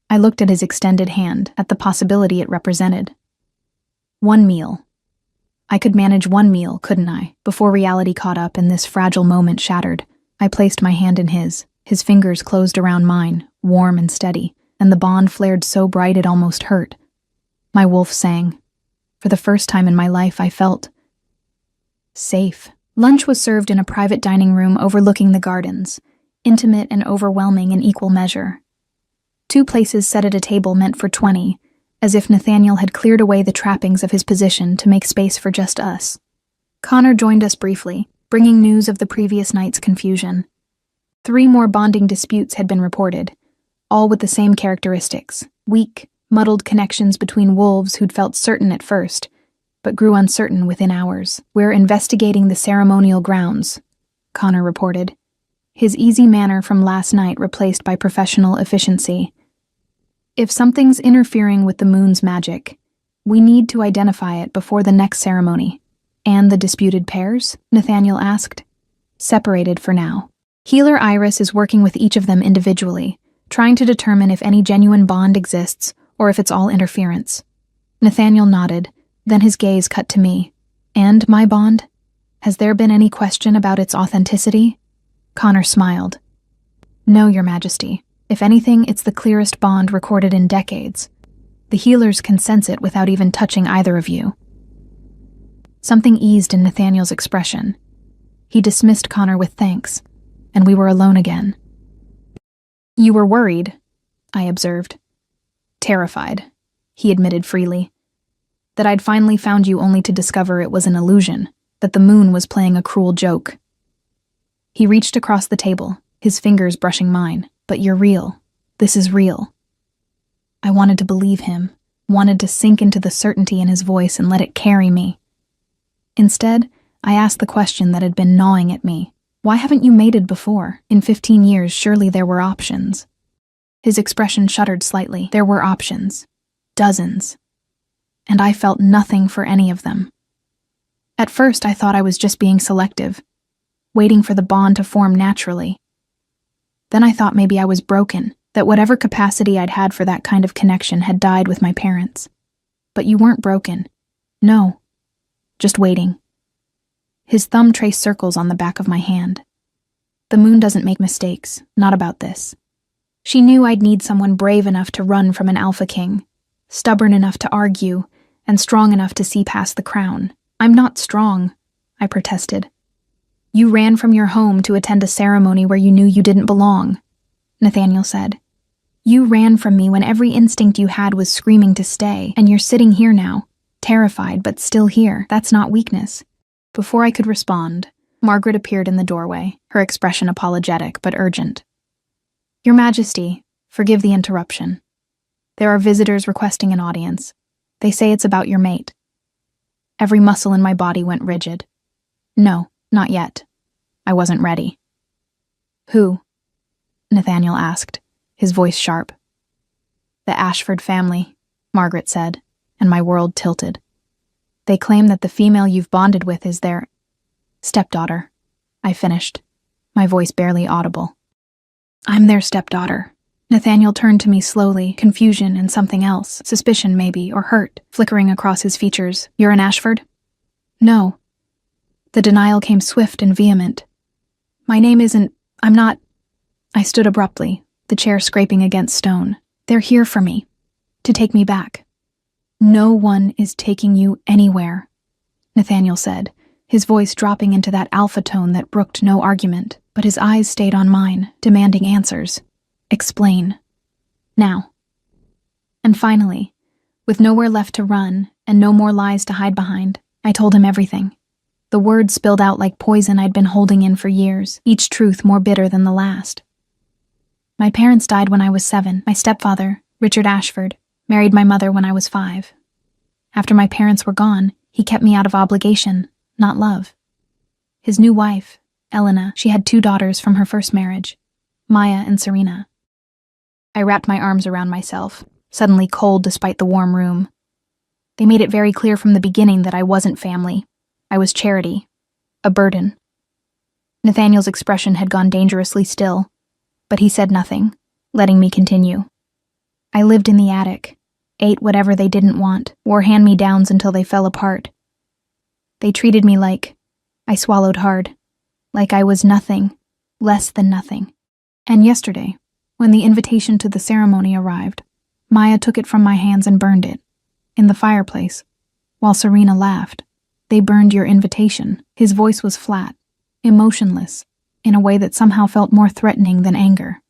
I looked at his extended hand, at the possibility it represented. 1 meal. I could manage 1 meal, couldn't I? Before reality caught up and this fragile moment shattered, I placed my hand in his. His fingers closed around mine, warm and steady, and the bond flared so bright it almost hurt. My wolf sang. For the first time in my life, I felt safe. Lunch was served in a private dining room overlooking the gardens, intimate and overwhelming in equal measure. 2 places set at a table meant for 20, as if Nathaniel had cleared away the trappings of his position to make space for just us. Connor joined us briefly, bringing news of the previous night's confusion. 3 more bonding disputes had been reported, all with the same characteristics: weak, muddled connections between wolves who'd felt certain at first, but grew uncertain within hours. We're investigating the ceremonial grounds, Connor reported, his easy manner from last night replaced by professional efficiency. If something's interfering with the moon's magic, we need to identify it before the next ceremony. And the disputed pairs? Nathaniel asked. Separated for now. Healer Iris is working with each of them individually, trying to determine if any genuine bond exists or if it's all interference. Nathaniel nodded, then his gaze cut to me. And my bond? Has there been any question about its authenticity? Connor smiled. No, Your Majesty. If anything, it's the clearest bond recorded in decades. The healers can sense it without even touching either of you. Something eased in Nathaniel's expression. He dismissed Connor with thanks, and we were alone again. You were worried, I observed. Terrified, he admitted freely. That I'd finally found you only to discover it was an illusion, that the moon was playing a cruel joke. He reached across the table, his fingers brushing mine. But you're real. This is real. I wanted to believe him, wanted to sink into the certainty in his voice and let it carry me. Instead, I asked the question that had been gnawing at me. Why haven't you mated before? In 15 years, surely there were options. His expression shuddered slightly. There were options. Dozens. And I felt nothing for any of them. At first, I thought I was just being selective, waiting for the bond to form naturally. Then I thought maybe I was broken, that whatever capacity I'd had for that kind of connection had died with my parents. But you weren't broken. No. Just waiting. His thumb traced circles on the back of my hand. The moon doesn't make mistakes, not about this. She knew I'd need someone brave enough to run from an Alpha King, stubborn enough to argue, and strong enough to see past the crown. I'm not strong, I protested. You ran from your home to attend a ceremony where you knew you didn't belong, Nathaniel said. You ran from me when every instinct you had was screaming to stay, and you're sitting here now, terrified but still here. That's not weakness. Before I could respond, Margaret appeared in the doorway, her expression apologetic but urgent. Your Majesty, forgive the interruption. There are visitors requesting an audience. They say it's about your mate. Every muscle in my body went rigid. No. Not yet. I wasn't ready. Who? Nathaniel asked, his voice sharp. The Ashford family, Margaret said, and my world tilted. They claim that the female you've bonded with is their stepdaughter. I finished, my voice barely audible. I'm their stepdaughter. Nathaniel turned to me slowly, confusion and something else, suspicion maybe, or hurt, flickering across his features. You're an Ashford? No. The denial came swift and vehement. I'm not. I stood abruptly, the chair scraping against stone. They're here for me. To take me back. No one is taking you anywhere, Nathaniel said, his voice dropping into that alpha tone that brooked no argument, but his eyes stayed on mine, demanding answers. Explain. Now. And finally, with nowhere left to run and no more lies to hide behind, I told him everything. The words spilled out like poison I'd been holding in for years, each truth more bitter than the last. My parents died when I was 7. My stepfather, Richard Ashford, married my mother when I was 5. After my parents were gone, he kept me out of obligation, not love. His new wife, Elena, she had 2 daughters from her first marriage, Maya and Serena. I wrapped my arms around myself, suddenly cold despite the warm room. They made it very clear from the beginning that I wasn't family. I was charity, a burden. Nathaniel's expression had gone dangerously still, but he said nothing, letting me continue. I lived in the attic, ate whatever they didn't want, wore hand-me-downs until they fell apart. They treated me like, I swallowed hard, like I was nothing, less than nothing. And yesterday, when the invitation to the ceremony arrived, Maya took it from my hands and burned it, in the fireplace, while Serena laughed. They burned your invitation. His voice was flat, emotionless, in a way that somehow felt more threatening than anger.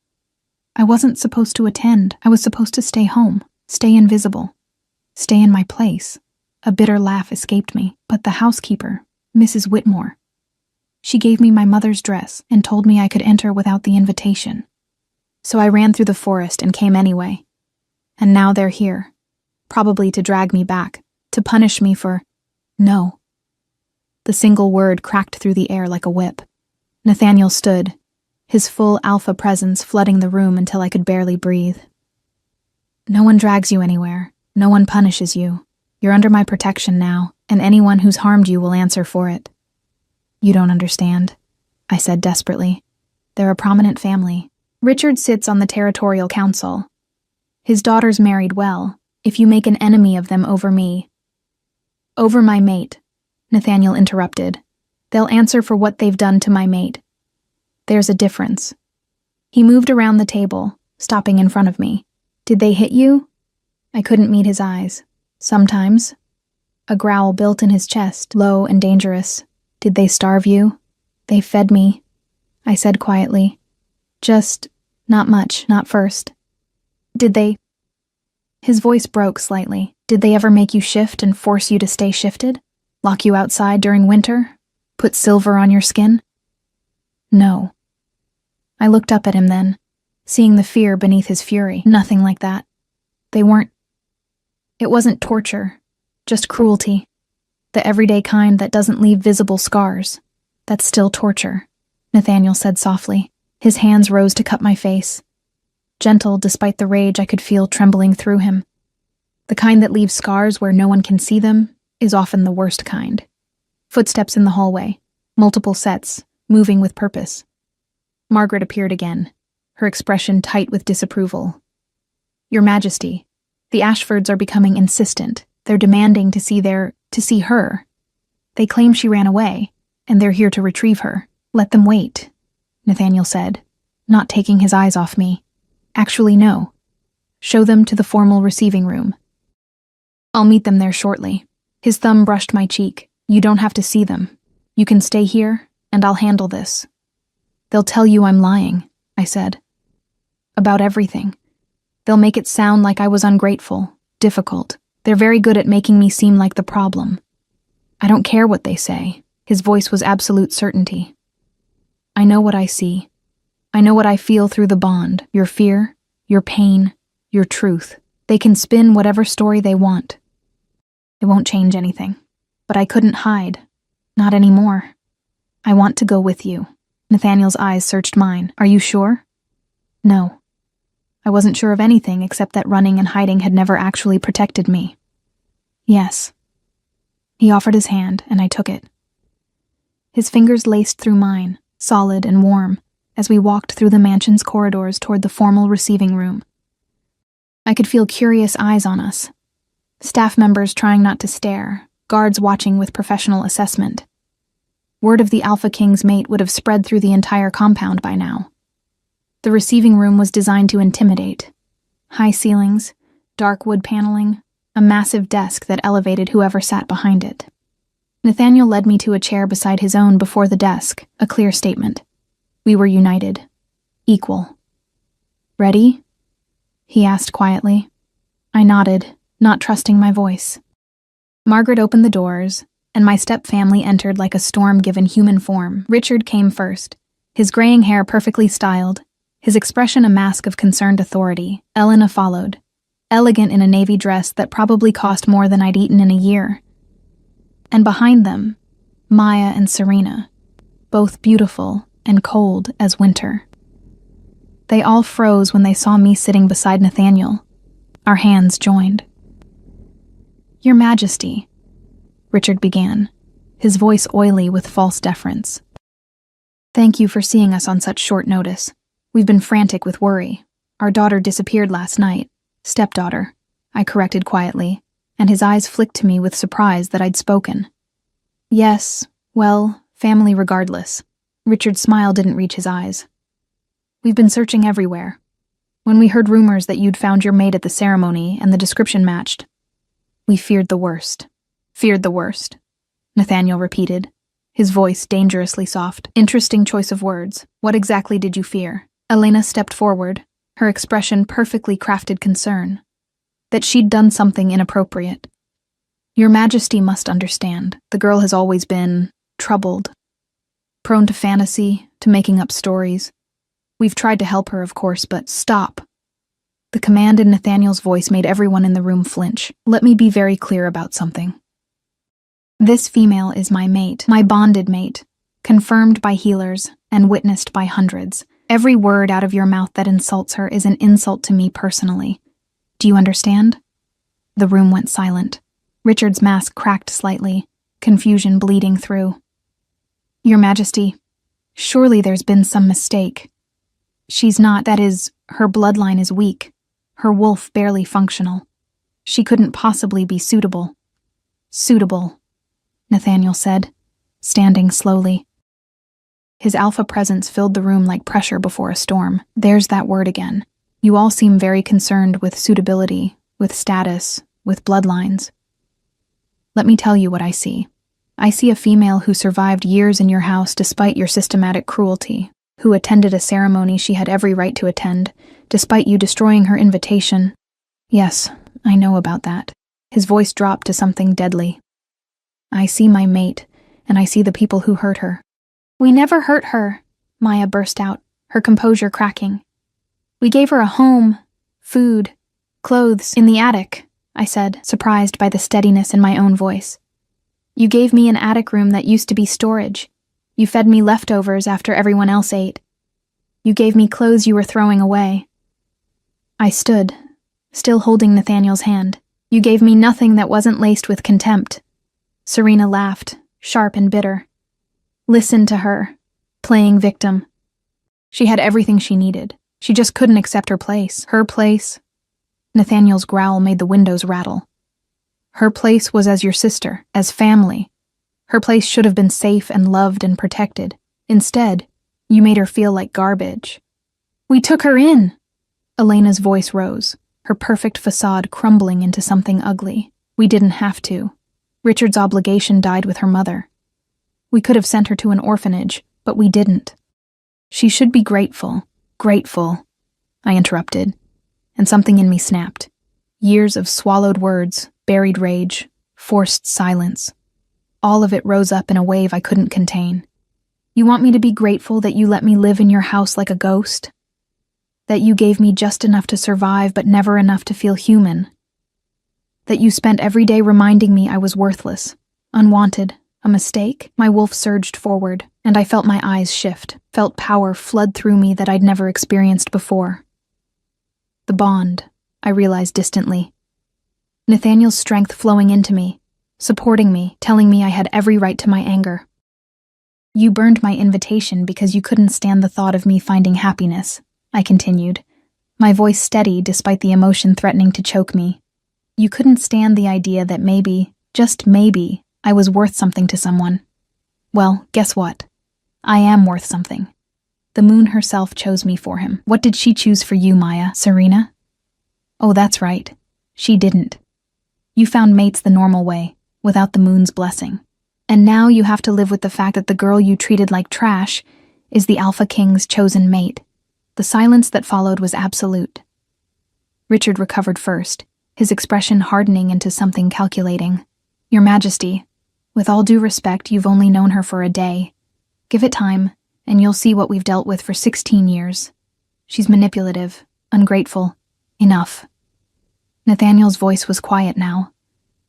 I wasn't supposed to attend. I was supposed to stay home, stay invisible, stay in my place. A bitter laugh escaped me, but the housekeeper, Mrs. Whitmore, she gave me my mother's dress and told me I could enter without the invitation. So I ran through the forest and came anyway. And now they're here, probably to drag me back, to punish me for, no. The single word cracked through the air like a whip. Nathaniel stood, his full alpha presence flooding the room until I could barely breathe. No one drags you anywhere. No one punishes you. You're under my protection now, and anyone who's harmed you will answer for it. You don't understand, I said desperately. They're a prominent family. Richard sits on the territorial council. His daughters married well. If you make an enemy of them over me. Over my mate, Nathaniel interrupted. They'll answer for what they've done to my mate. There's a difference. He moved around the table, stopping in front of me. Did they hit you? I couldn't meet his eyes. Sometimes. A growl built in his chest, low and dangerous. Did they starve you? They fed me, I said quietly. Just, not much, not first. Did they? His voice broke slightly. Did they ever make you shift and force you to stay shifted? Lock you outside during winter? Put silver on your skin? No. I looked up at him then, seeing the fear beneath his fury. Nothing like that. They weren't. It wasn't torture, just cruelty. The everyday kind that doesn't leave visible scars. That's still torture, Nathaniel said softly. His hands rose to cut my face. Gentle despite the rage I could feel trembling through him. The kind that leaves scars where no one can see them is often the worst kind. Footsteps in the hallway, multiple sets, moving with purpose. Margaret appeared again, her expression tight with disapproval. Your Majesty, the Ashfords are becoming insistent. They're demanding to see her. They claim she ran away, and they're here to retrieve her. Let them wait, Nathaniel said, not taking his eyes off me. Actually, no. Show them to the formal receiving room. I'll meet them there shortly. His thumb brushed my cheek. You don't have to see them. You can stay here, and I'll handle this. They'll tell you I'm lying, I said. About everything. They'll make it sound like I was ungrateful, difficult. They're very good at making me seem like the problem. I don't care what they say. His voice was absolute certainty. I know what I see. I know what I feel through the bond, your fear, your pain, your truth. They can spin whatever story they want. It won't change anything. But I couldn't hide. Not anymore. I want to go with you. Nathaniel's eyes searched mine. Are you sure? No. I wasn't sure of anything except that running and hiding had never actually protected me. Yes. He offered his hand, and I took it. His fingers laced through mine, solid and warm, as we walked through the mansion's corridors toward the formal receiving room. I could feel curious eyes on us. Staff members trying not to stare, guards watching with professional assessment. Word of the Alpha King's mate would have spread through the entire compound by now. The receiving room was designed to intimidate. High ceilings, dark wood paneling, a massive desk that elevated whoever sat behind it. Nathaniel led me to a chair beside his own before the desk, a clear statement. We were united. Equal. Ready? He asked quietly. I nodded, not trusting my voice. Margaret opened the doors, and my step-family entered like a storm given human form. Richard came first, his graying hair perfectly styled, his expression a mask of concerned authority. Elena followed, elegant in a navy dress that probably cost more than I'd eaten in a year. And behind them, Maya and Serena, both beautiful and cold as winter. They all froze when they saw me sitting beside Nathaniel. Our hands joined. Your Majesty, Richard began, his voice oily with false deference. Thank you for seeing us on such short notice. We've been frantic with worry. Our daughter disappeared last night. Stepdaughter, I corrected quietly, and his eyes flicked to me with surprise that I'd spoken. Yes, well, family regardless. Richard's smile didn't reach his eyes. We've been searching everywhere. When we heard rumors that you'd found your maid at the ceremony and the description matched, we feared the worst. Feared the worst, Nathaniel repeated, his voice dangerously soft. Interesting choice of words. What exactly did you fear? Elena stepped forward, her expression perfectly crafted concern. That she'd done something inappropriate. Your Majesty must understand, the girl has always been troubled. Prone to fantasy, to making up stories. We've tried to help her, of course, but stop. The command in Nathaniel's voice made everyone in the room flinch. Let me be very clear about something. This female is my mate, my bonded mate, confirmed by healers and witnessed by hundreds. Every word out of your mouth that insults her is an insult to me personally. Do you understand? The room went silent. Richard's mask cracked slightly, confusion bleeding through. Your Majesty, surely there's been some mistake. She's not, that is, her bloodline is weak. Her wolf barely functional. She couldn't possibly be suitable. Suitable, Nathaniel said, standing slowly. His alpha presence filled the room like pressure before a storm. There's that word again. You all seem very concerned with suitability, with status, with bloodlines. Let me tell you what I see. I see a female who survived years in your house despite your systematic cruelty, who attended a ceremony she had every right to attend, despite you destroying her invitation. Yes, I know about that. His voice dropped to something deadly. I see my mate, and I see the people who hurt her. We never hurt her, Maya burst out, her composure cracking. We gave her a home, food, clothes in the attic, I said, surprised by the steadiness in my own voice. You gave me an attic room that used to be storage. You fed me leftovers after everyone else ate. You gave me clothes you were throwing away. I stood, still holding Nathaniel's hand. You gave me nothing that wasn't laced with contempt. Serena laughed, sharp and bitter. Listen to her, playing victim. She had everything she needed. She just couldn't accept her place. Her place. Nathaniel's growl made the windows rattle. Her place was as your sister, as family. Her place should have been safe and loved and protected. Instead, you made her feel like garbage. We took her in. Elena's voice rose, her perfect facade crumbling into something ugly. We didn't have to. Richard's obligation died with her mother. We could have sent her to an orphanage, but we didn't. She should be grateful. Grateful, I interrupted, and something in me snapped. Years of swallowed words, buried rage, forced silence. All of it rose up in a wave I couldn't contain. You want me to be grateful that you let me live in your house like a ghost? That you gave me just enough to survive but never enough to feel human? That you spent every day reminding me I was worthless, unwanted, a mistake? My wolf surged forward, and I felt my eyes shift, felt power flood through me that I'd never experienced before. The bond, I realized distantly. Nathaniel's strength flowing into me, supporting me, telling me I had every right to my anger. You burned my invitation because you couldn't stand the thought of me finding happiness, I continued, my voice steady despite the emotion threatening to choke me. You couldn't stand the idea that maybe, just maybe, I was worth something to someone. Well, guess what? I am worth something. The moon herself chose me for him. What did she choose for you, Maya? Serena? Oh, that's right. She didn't. You found mates the normal way, without the moon's blessing. And now you have to live with the fact that the girl you treated like trash is the Alpha King's chosen mate. The silence that followed was absolute. Richard recovered first, his expression hardening into something calculating. Your Majesty, with all due respect, you've only known her for a day. Give it time, and you'll see what we've dealt with for 16 years. She's manipulative, ungrateful. Enough. Nathaniel's voice was quiet now,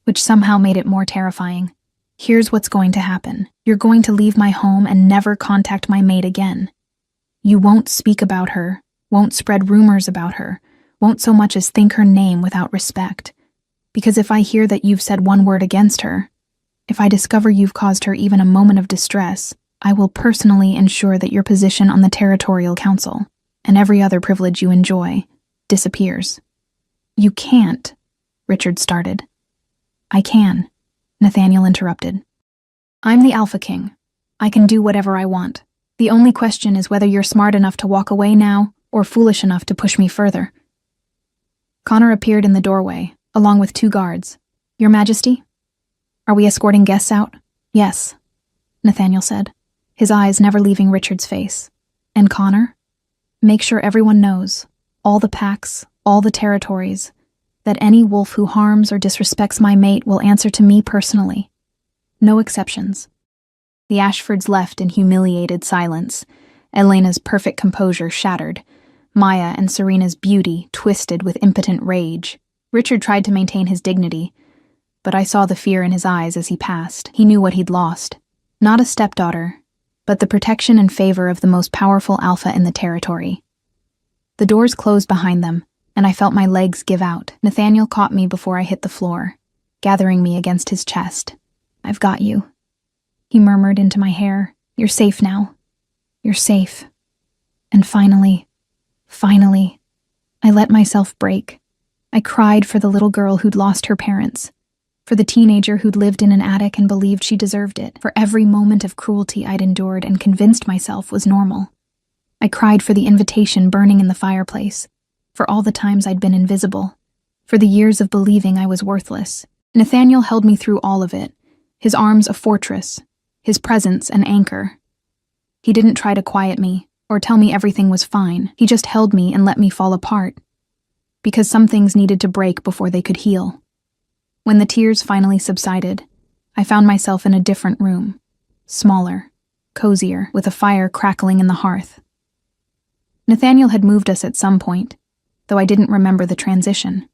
which somehow made it more terrifying. Here's what's going to happen. You're going to leave my home and never contact my maid again. You won't speak about her, won't spread rumors about her, won't so much as think her name without respect. Because if I hear that you've said one word against her, if I discover you've caused her even a moment of distress, I will personally ensure that your position on the Territorial Council, and every other privilege you enjoy, disappears. You can't, Richard started. I can, Nathaniel interrupted. I'm the Alpha King. I can do whatever I want. The only question is whether you're smart enough to walk away now or foolish enough to push me further. Connor appeared in the doorway, along with 2 guards. Your Majesty? Are we escorting guests out? Yes, Nathaniel said, his eyes never leaving Richard's face. And Connor? Make sure everyone knows, all the packs, all the territories, that any wolf who harms or disrespects my mate will answer to me personally. No exceptions. The Ashfords left in humiliated silence, Elena's perfect composure shattered, Maya and Serena's beauty twisted with impotent rage. Richard tried to maintain his dignity, but I saw the fear in his eyes as he passed. He knew what he'd lost. Not a stepdaughter, but the protection and favor of the most powerful alpha in the territory. The doors closed behind them, and I felt my legs give out. Nathaniel caught me before I hit the floor, gathering me against his chest. I've got you. He murmured into my hair. You're safe now. You're safe. And finally, I let myself break. I cried for the little girl who'd lost her parents, for the teenager who'd lived in an attic and believed she deserved it, for every moment of cruelty I'd endured and convinced myself was normal. I cried for the invitation burning in the fireplace, for all the times I'd been invisible, for the years of believing I was worthless. Nathaniel held me through all of it, his arms a fortress, his presence an anchor. He didn't try to quiet me or tell me everything was fine. He just held me and let me fall apart, because some things needed to break before they could heal. When the tears finally subsided, I found myself in a different room, smaller, cozier, with a fire crackling in the hearth. Nathaniel had moved us at some point, though I didn't remember the transition.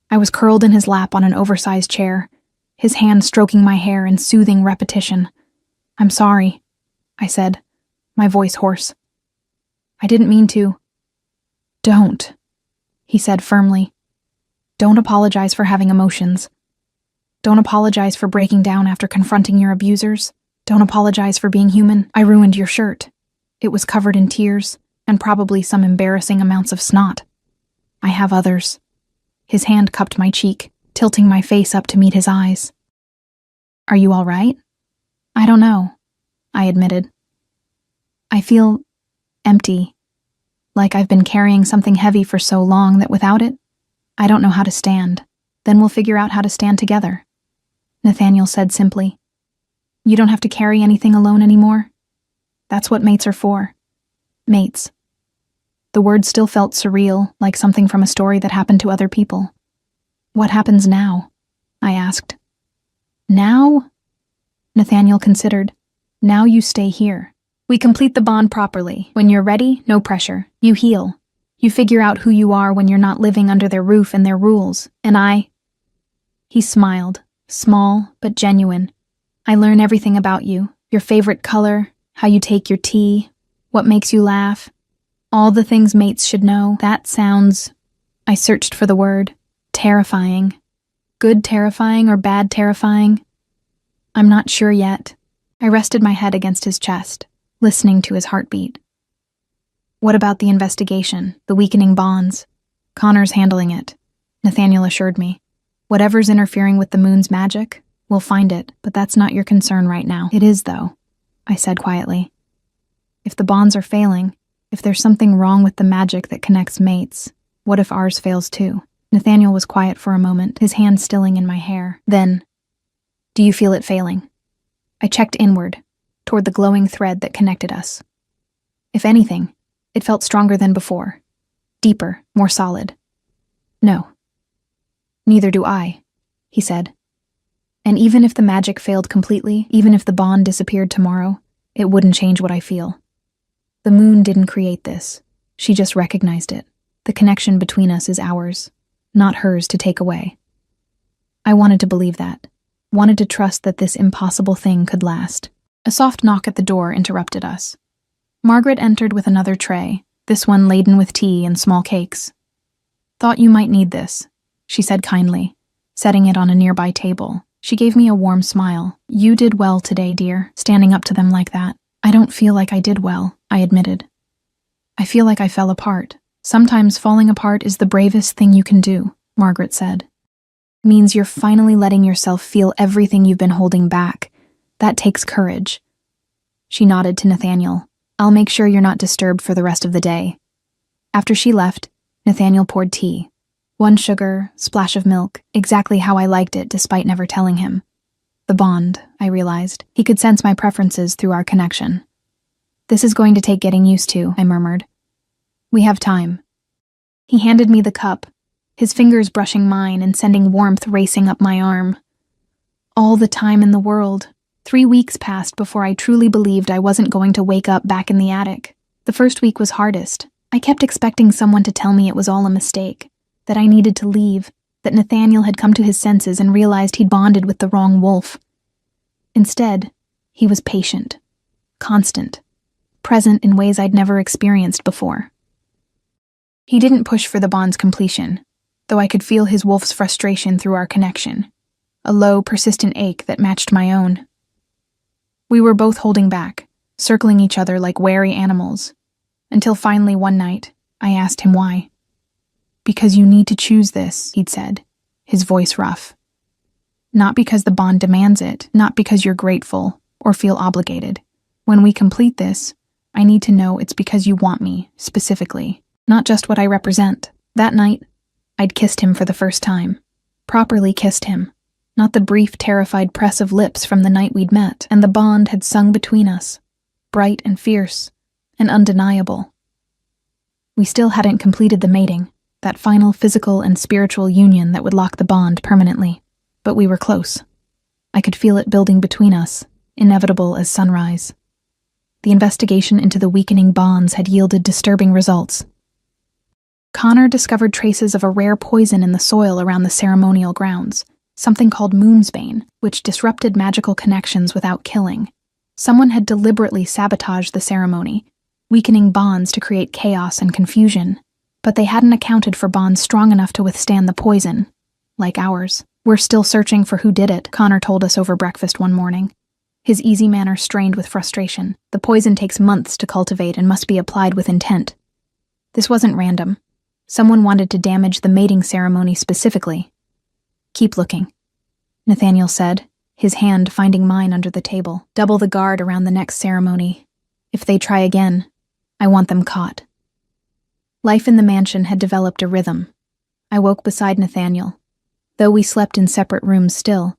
I was curled in his lap on an oversized chair, his hand stroking my hair in soothing repetition. I'm sorry, I said, my voice hoarse. I didn't mean to. Don't, he said firmly. Don't apologize for having emotions. Don't apologize for breaking down after confronting your abusers. Don't apologize for being human. I ruined your shirt. It was covered in tears, and probably some embarrassing amounts of snot. I have others. His hand cupped my cheek, tilting my face up to meet his eyes. Are you all right? I don't know, I admitted. I feel empty, like I've been carrying something heavy for so long that without it, I don't know how to stand. Then we'll figure out how to stand together, Nathaniel said simply. You don't have to carry anything alone anymore. That's what mates are for. Mates. The word still felt surreal, like something from a story that happened to other people. What happens now? I asked. Now? Nathaniel considered. Now you stay here. We complete the bond properly. When you're ready, no pressure. You heal. You figure out who you are when you're not living under their roof and their rules. And I... He smiled, small but genuine. I learn everything about you. Your favorite color, how you take your tea, what makes you laugh. All the things mates should know. That sounds... I searched for the word. Terrifying. Good terrifying or bad terrifying? I'm not sure yet. I rested my head against his chest, listening to his heartbeat. What about the investigation, the weakening bonds? Connor's handling it, Nathaniel assured me. Whatever's interfering with the moon's magic, we'll find it, but that's not your concern right now. It is, though, I said quietly. If the bonds are failing, If there's something wrong with the magic that connects mates, what if ours fails too? Nathaniel was quiet for a moment, his hand stilling in my hair. Then, do you feel it failing? I checked inward, toward the glowing thread that connected us. If anything, it felt stronger than before. Deeper, more solid. No. Neither do I, he said. And even if the magic failed completely, even if the bond disappeared tomorrow, it wouldn't change what I feel. The moon didn't create this. She just recognized it. The connection between us is ours, not hers to take away. I wanted to believe that, wanted to trust that this impossible thing could last. A soft knock at the door interrupted us. Margaret entered with another tray, this one laden with tea and small cakes. Thought you might need this, she said kindly, setting it on a nearby table. She gave me a warm smile. You did well today, dear, standing up to them like that. I don't feel like I did well, I admitted. I feel like I fell apart. Sometimes falling apart is the bravest thing you can do, Margaret said. Means you're finally letting yourself feel everything you've been holding back. That takes courage. She nodded to Nathaniel. I'll make sure you're not disturbed for the rest of the day. After she left, Nathaniel poured tea. 1 sugar, splash of milk, exactly how I liked it despite never telling him. The bond, I realized. He could sense my preferences through our connection. This is going to take getting used to, I murmured. We have time. He handed me the cup, his fingers brushing mine and sending warmth racing up my arm. All the time in the world. 3 weeks passed before I truly believed I wasn't going to wake up back in the attic. The first week was hardest. I kept expecting someone to tell me it was all a mistake, that I needed to leave, that Nathaniel had come to his senses and realized he'd bonded with the wrong wolf. Instead, he was patient, constant, present in ways I'd never experienced before. He didn't push for the bond's completion, though I could feel his wolf's frustration through our connection, a low, persistent ache that matched my own. We were both holding back, circling each other like wary animals, until finally one night, I asked him why. Because you need to choose this, he'd said, his voice rough. Not because the bond demands it, not because you're grateful or feel obligated. When we complete this, I need to know it's because you want me, specifically, not just what I represent. That night, I'd kissed him for the first time. Properly kissed him. Not the brief, terrified press of lips from the night we'd met, and the bond had sung between us, bright and fierce, and undeniable. We still hadn't completed the mating, that final physical and spiritual union that would lock the bond permanently, but we were close. I could feel it building between us, inevitable as sunrise. The investigation into the weakening bonds had yielded disturbing results. Connor discovered traces of a rare poison in the soil around the ceremonial grounds, something called moonsbane, which disrupted magical connections without killing. Someone had deliberately sabotaged the ceremony, weakening bonds to create chaos and confusion, but they hadn't accounted for bonds strong enough to withstand the poison, like ours. We're still searching for who did it, Connor told us over breakfast one morning. His easy manner strained with frustration. The poison takes months to cultivate and must be applied with intent. This wasn't random. Someone wanted to damage the mating ceremony specifically. Keep looking, Nathaniel said, his hand finding mine under the table. Double the guard around the next ceremony. If they try again, I want them caught. Life in the mansion had developed a rhythm. I woke beside Nathaniel. Though we slept in separate rooms still,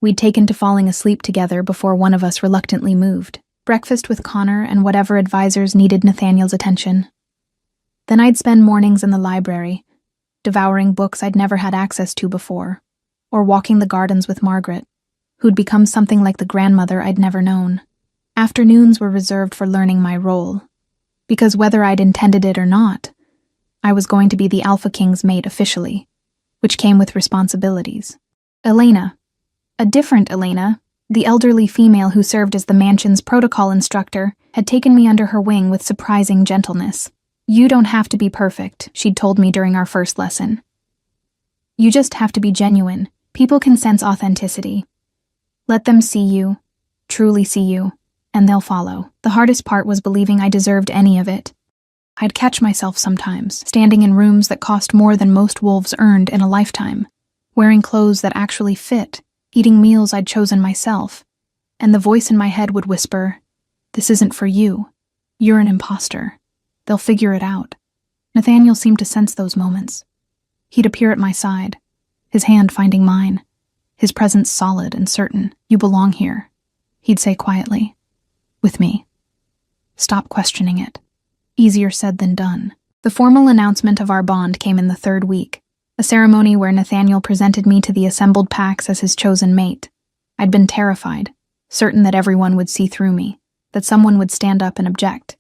we'd taken to falling asleep together before one of us reluctantly moved. Breakfast with Connor and whatever advisors needed Nathaniel's attention. Then I'd spend mornings in the library, devouring books I'd never had access to before, or walking the gardens with Margaret, who'd become something like the grandmother I'd never known. Afternoons were reserved for learning my role, because whether I'd intended it or not, I was going to be the Alpha King's mate officially, which came with responsibilities. Elena, a different Elena, the elderly female who served as the mansion's protocol instructor, had taken me under her wing with surprising gentleness. You don't have to be perfect, she'd told me during our first lesson. You just have to be genuine. People can sense authenticity. Let them see you, truly see you, and they'll follow. The hardest part was believing I deserved any of it. I'd catch myself sometimes, standing in rooms that cost more than most wolves earned in a lifetime, wearing clothes that actually fit, eating meals I'd chosen myself, and the voice in my head would whisper, "This isn't for you. You're an imposter." They'll figure it out. Nathaniel seemed to sense those moments. He'd appear at my side, his hand finding mine, his presence solid and certain. You belong here, he'd say quietly. With me. Stop questioning it. Easier said than done. The formal announcement of our bond came in the 3rd week, a ceremony where Nathaniel presented me to the assembled packs as his chosen mate. I'd been terrified, certain that everyone would see through me, that someone would stand up and object.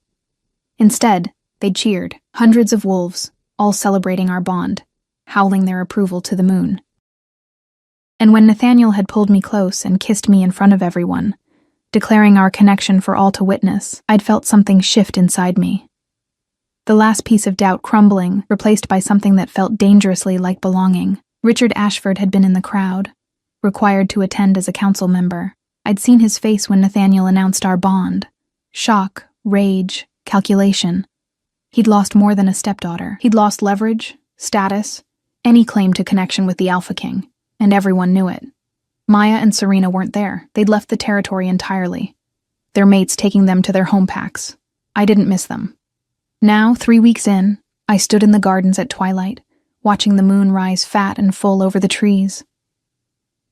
Instead, they cheered, hundreds of wolves, all celebrating our bond, howling their approval to the moon. And when Nathaniel had pulled me close and kissed me in front of everyone, declaring our connection for all to witness, I'd felt something shift inside me. The last piece of doubt crumbling, replaced by something that felt dangerously like belonging. Richard Ashford had been in the crowd, required to attend as a council member. I'd seen his face when Nathaniel announced our bond. Shock, rage, calculation. He'd lost more than a stepdaughter. He'd lost leverage, status, any claim to connection with the Alpha King, and everyone knew it. Maya and Serena weren't there. They'd left the territory entirely, their mates taking them to their home packs. I didn't miss them. Now, 3 weeks in, I stood in the gardens at twilight, watching the moon rise fat and full over the trees.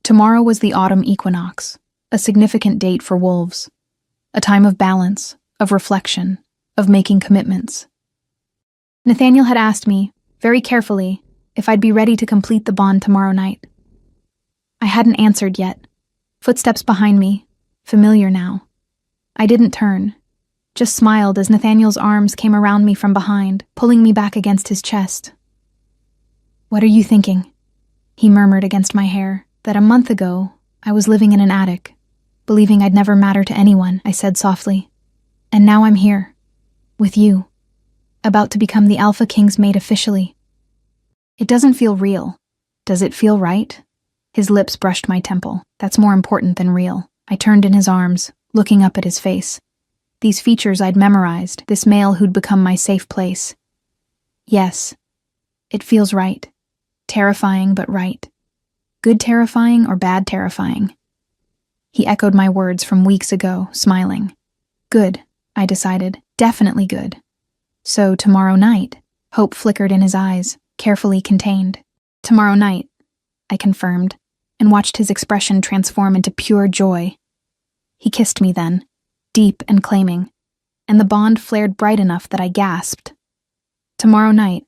Tomorrow was the autumn equinox, a significant date for wolves, a time of balance, of reflection, of making commitments. Nathaniel had asked me, very carefully, if I'd be ready to complete the bond tomorrow night. I hadn't answered yet. Footsteps behind me, familiar now. I didn't turn, just smiled as Nathaniel's arms came around me from behind, pulling me back against his chest. "What are you thinking?" he murmured against my hair. "That a month ago, I was living in an attic, believing I'd never matter to anyone," I said softly. "And now I'm here, with you, about to become the Alpha King's mate officially. It doesn't feel real. Does it feel right?" His lips brushed my temple. "That's more important than real." I turned in his arms, looking up at his face. These features I'd memorized, this male who'd become my safe place. Yes, it feels right. Terrifying, but right. Good terrifying or bad terrifying? He echoed my words from weeks ago, smiling. Good, I decided. Definitely good. So tomorrow night, hope flickered in his eyes, carefully contained. Tomorrow night, I confirmed, and watched his expression transform into pure joy. He kissed me then, deep and claiming, and the bond flared bright enough that I gasped. Tomorrow night,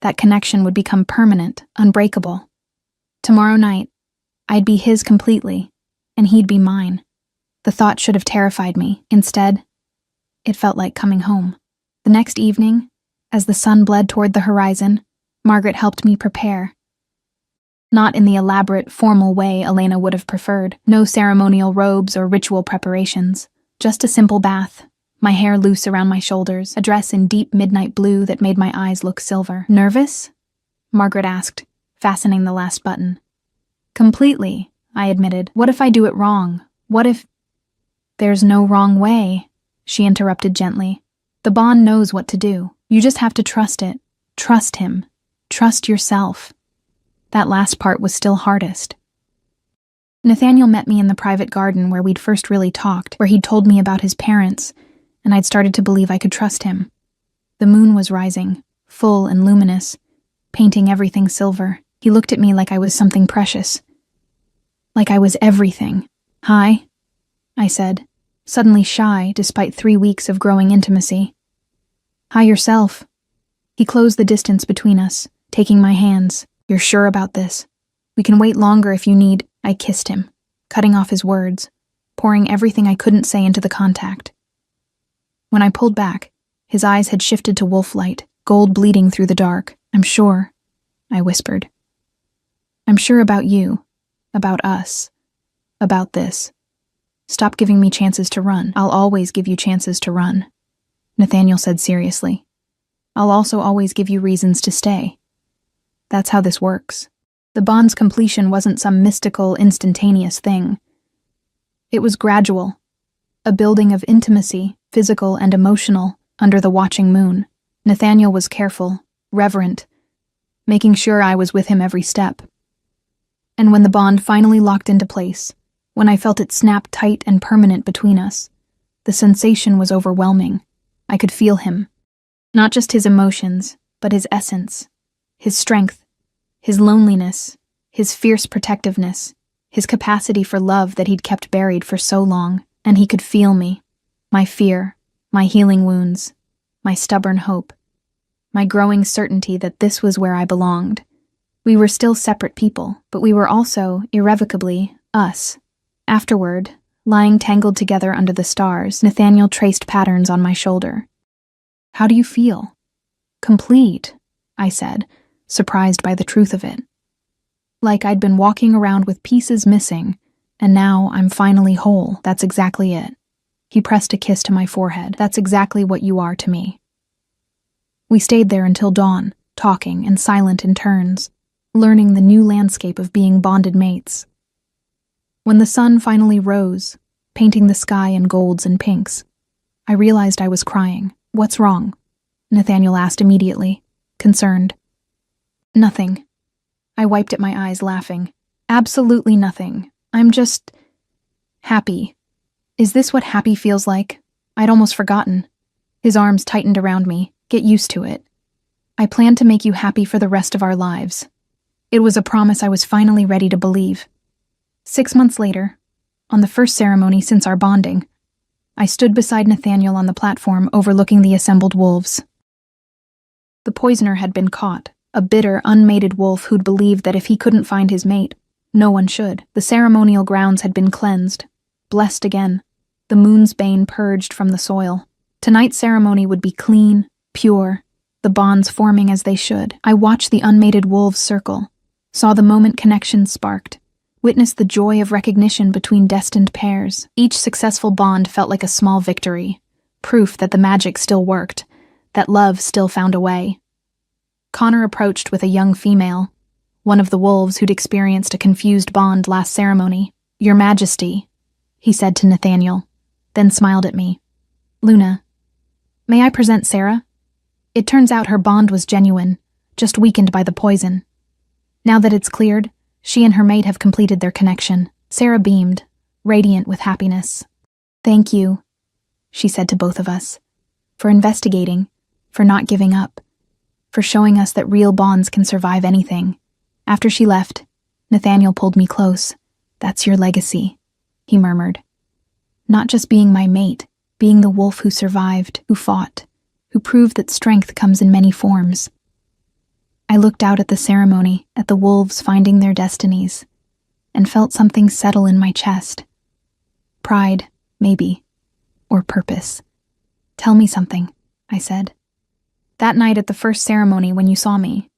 that connection would become permanent, unbreakable. Tomorrow night, I'd be his completely, and he'd be mine. The thought should have terrified me. Instead, it felt like coming home. The next evening, as the sun bled toward the horizon, Margaret helped me prepare. Not in the elaborate, formal way Elena would have preferred. No ceremonial robes or ritual preparations. Just a simple bath, my hair loose around my shoulders, a dress in deep midnight blue that made my eyes look silver. "Nervous?" Margaret asked, fastening the last button. "Completely," I admitted. "What if I do it wrong? What if—" "There's no wrong way," she interrupted gently. "The bond knows what to do. You just have to trust it. Trust him. Trust yourself." That last part was still hardest. Nathaniel met me in the private garden where we'd first really talked, where he'd told me about his parents, and I'd started to believe I could trust him. The moon was rising, full and luminous, painting everything silver. He looked at me like I was something precious. Like I was everything. "Hi," I said, suddenly shy despite 3 weeks of growing intimacy. "Hi yourself." He closed the distance between us, taking my hands. "You're sure about this? We can wait longer if you need—" I kissed him, cutting off his words, pouring everything I couldn't say into the contact. When I pulled back, his eyes had shifted to wolf light, gold bleeding through the dark. "I'm sure," I whispered. "I'm sure about you, about us, about this. Stop giving me chances to run. I'll always give you chances to run," Nathaniel said seriously. "I'll also always give you reasons to stay. That's how this works." The bond's completion wasn't some mystical, instantaneous thing. It was gradual, a building of intimacy, physical and emotional, under the watching moon. Nathaniel was careful, reverent, making sure I was with him every step. And when the bond finally locked into place, when I felt it snap tight and permanent between us, the sensation was overwhelming. I could feel him, Not just his emotions, but his essence, his strength, his loneliness, his fierce protectiveness, his capacity for love that he'd kept buried for so long. And he could feel me, my fear, my healing wounds, my stubborn hope, my growing certainty that this was where I belonged. We were still separate people, but we were also, irrevocably, us. Afterward, lying tangled together under the stars, Nathaniel traced patterns on my shoulder. "How do you feel?" "Complete," I said, surprised by the truth of it. "Like I'd been walking around with pieces missing, and now I'm finally whole." "That's exactly it." He pressed a kiss to my forehead. "That's exactly what you are to me." We stayed there until dawn, talking and silent in turns, learning the new landscape of being bonded mates. When the sun finally rose, painting the sky in golds and pinks, I realized I was crying. "What's wrong?" Nathaniel asked immediately, concerned. "Nothing." I wiped at my eyes, laughing. "Absolutely nothing. I'm just happy." "Is this what happy feels like?" I'd almost forgotten. His arms tightened around me. "Get used to it. I plan to make you happy for the rest of our lives." It was a promise I was finally ready to believe. 6 months later, on the first ceremony since our bonding, I stood beside Nathaniel on the platform overlooking the assembled wolves. The poisoner had been caught, a bitter, unmated wolf who'd believed that if he couldn't find his mate, no one should. The ceremonial grounds had been cleansed, blessed again, the moon's bane purged from the soil. Tonight's ceremony would be clean, pure, the bonds forming as they should. I watched the unmated wolves circle, saw the moment connection sparked, witnessed the joy of recognition between destined pairs. Each successful bond felt like a small victory, proof that the magic still worked, that love still found a way. Connor approached with a young female, one of the wolves who'd experienced a confused bond last ceremony. "Your Majesty," he said to Nathaniel, then smiled at me. "Luna, may I present Sarah? It turns out her bond was genuine, just weakened by the poison. Now that it's cleared, she and her mate have completed their connection." Sarah beamed, radiant with happiness. "Thank you," she said to both of us, "for investigating, for not giving up, for showing us that real bonds can survive anything." After she left, Nathaniel pulled me close. "That's your legacy," he murmured. "Not just being my mate, being the wolf who survived, who fought, who proved that strength comes in many forms." I looked out at the ceremony, at the wolves finding their destinies, and felt something settle in my chest. Pride, maybe, or purpose. "Tell me something," I said. "That night at the first ceremony when you saw me,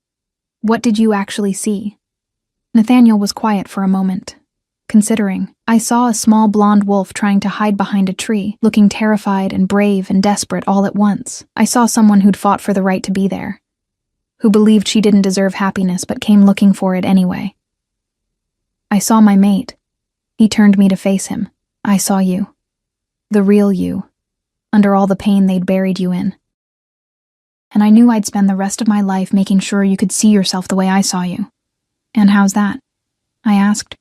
what did you actually see?" Nathaniel was quiet for a moment, considering. "I saw a small blonde wolf trying to hide behind a tree, looking terrified and brave and desperate all at once. I saw someone who'd fought for the right to be there, who believed she didn't deserve happiness but came looking for it anyway. I saw my mate." He turned me to face him. "I saw you. The real you, under all the pain they'd buried you in. And I knew I'd spend the rest of my life making sure you could see yourself the way I saw you." "And how's that?" I asked,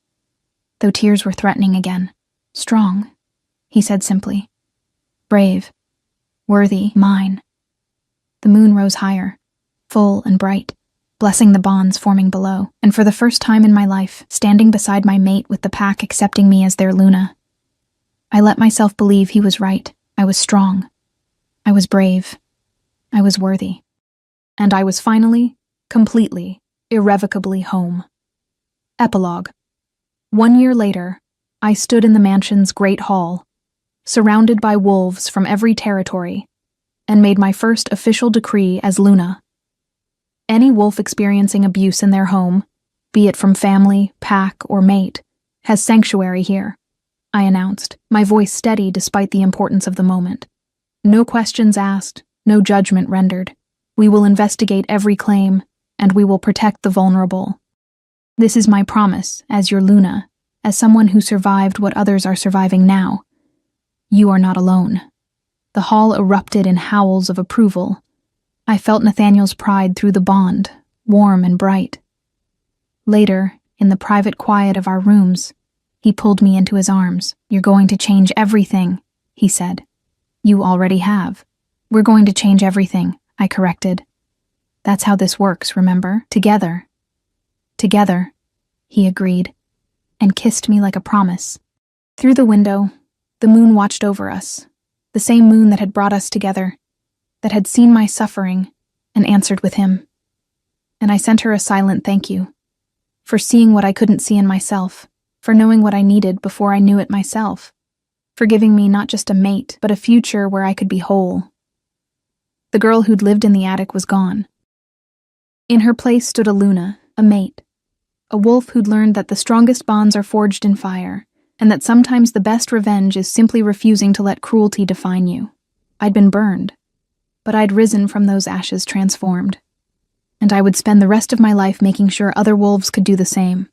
though tears were threatening again. "Strong," he said simply. "Brave. Worthy. Mine." The moon rose higher, full and bright, blessing the bonds forming below, and for the first time in my life, standing beside my mate with the pack accepting me as their Luna, I let myself believe he was right. I was strong. I was brave. I was worthy. And I was finally, completely, irrevocably home. Epilogue. 1 year later, I stood in the mansion's great hall, surrounded by wolves from every territory, and made my first official decree as Luna. Any wolf experiencing abuse in their home, be it from family, pack, or mate, has sanctuary here, I announced, my voice steady despite the importance of the moment. No questions asked, no judgment rendered. We will investigate every claim, and we will protect the vulnerable. This is my promise, as your Luna, as someone who survived what others are surviving now. You are not alone. The hall erupted in howls of approval. I felt Nathaniel's pride through the bond, warm and bright. Later, in the private quiet of our rooms, he pulled me into his arms. "You're going to change everything," he said. "You already have." "We're going to change everything," I corrected. That's how this works, remember? Together. Together, he agreed, and kissed me like a promise. Through the window, the moon watched over us, the same moon that had brought us together, that had seen my suffering and answered with him. And I sent her a silent thank you, for seeing what I couldn't see in myself, for knowing what I needed before I knew it myself, for giving me not just a mate, but a future where I could be whole. The girl who'd lived in the attic was gone. In her place stood a Luna, a mate, a wolf who'd learned that the strongest bonds are forged in fire, and that sometimes the best revenge is simply refusing to let cruelty define you. I'd been burned, but I'd risen from those ashes transformed, and I would spend the rest of my life making sure other wolves could do the same.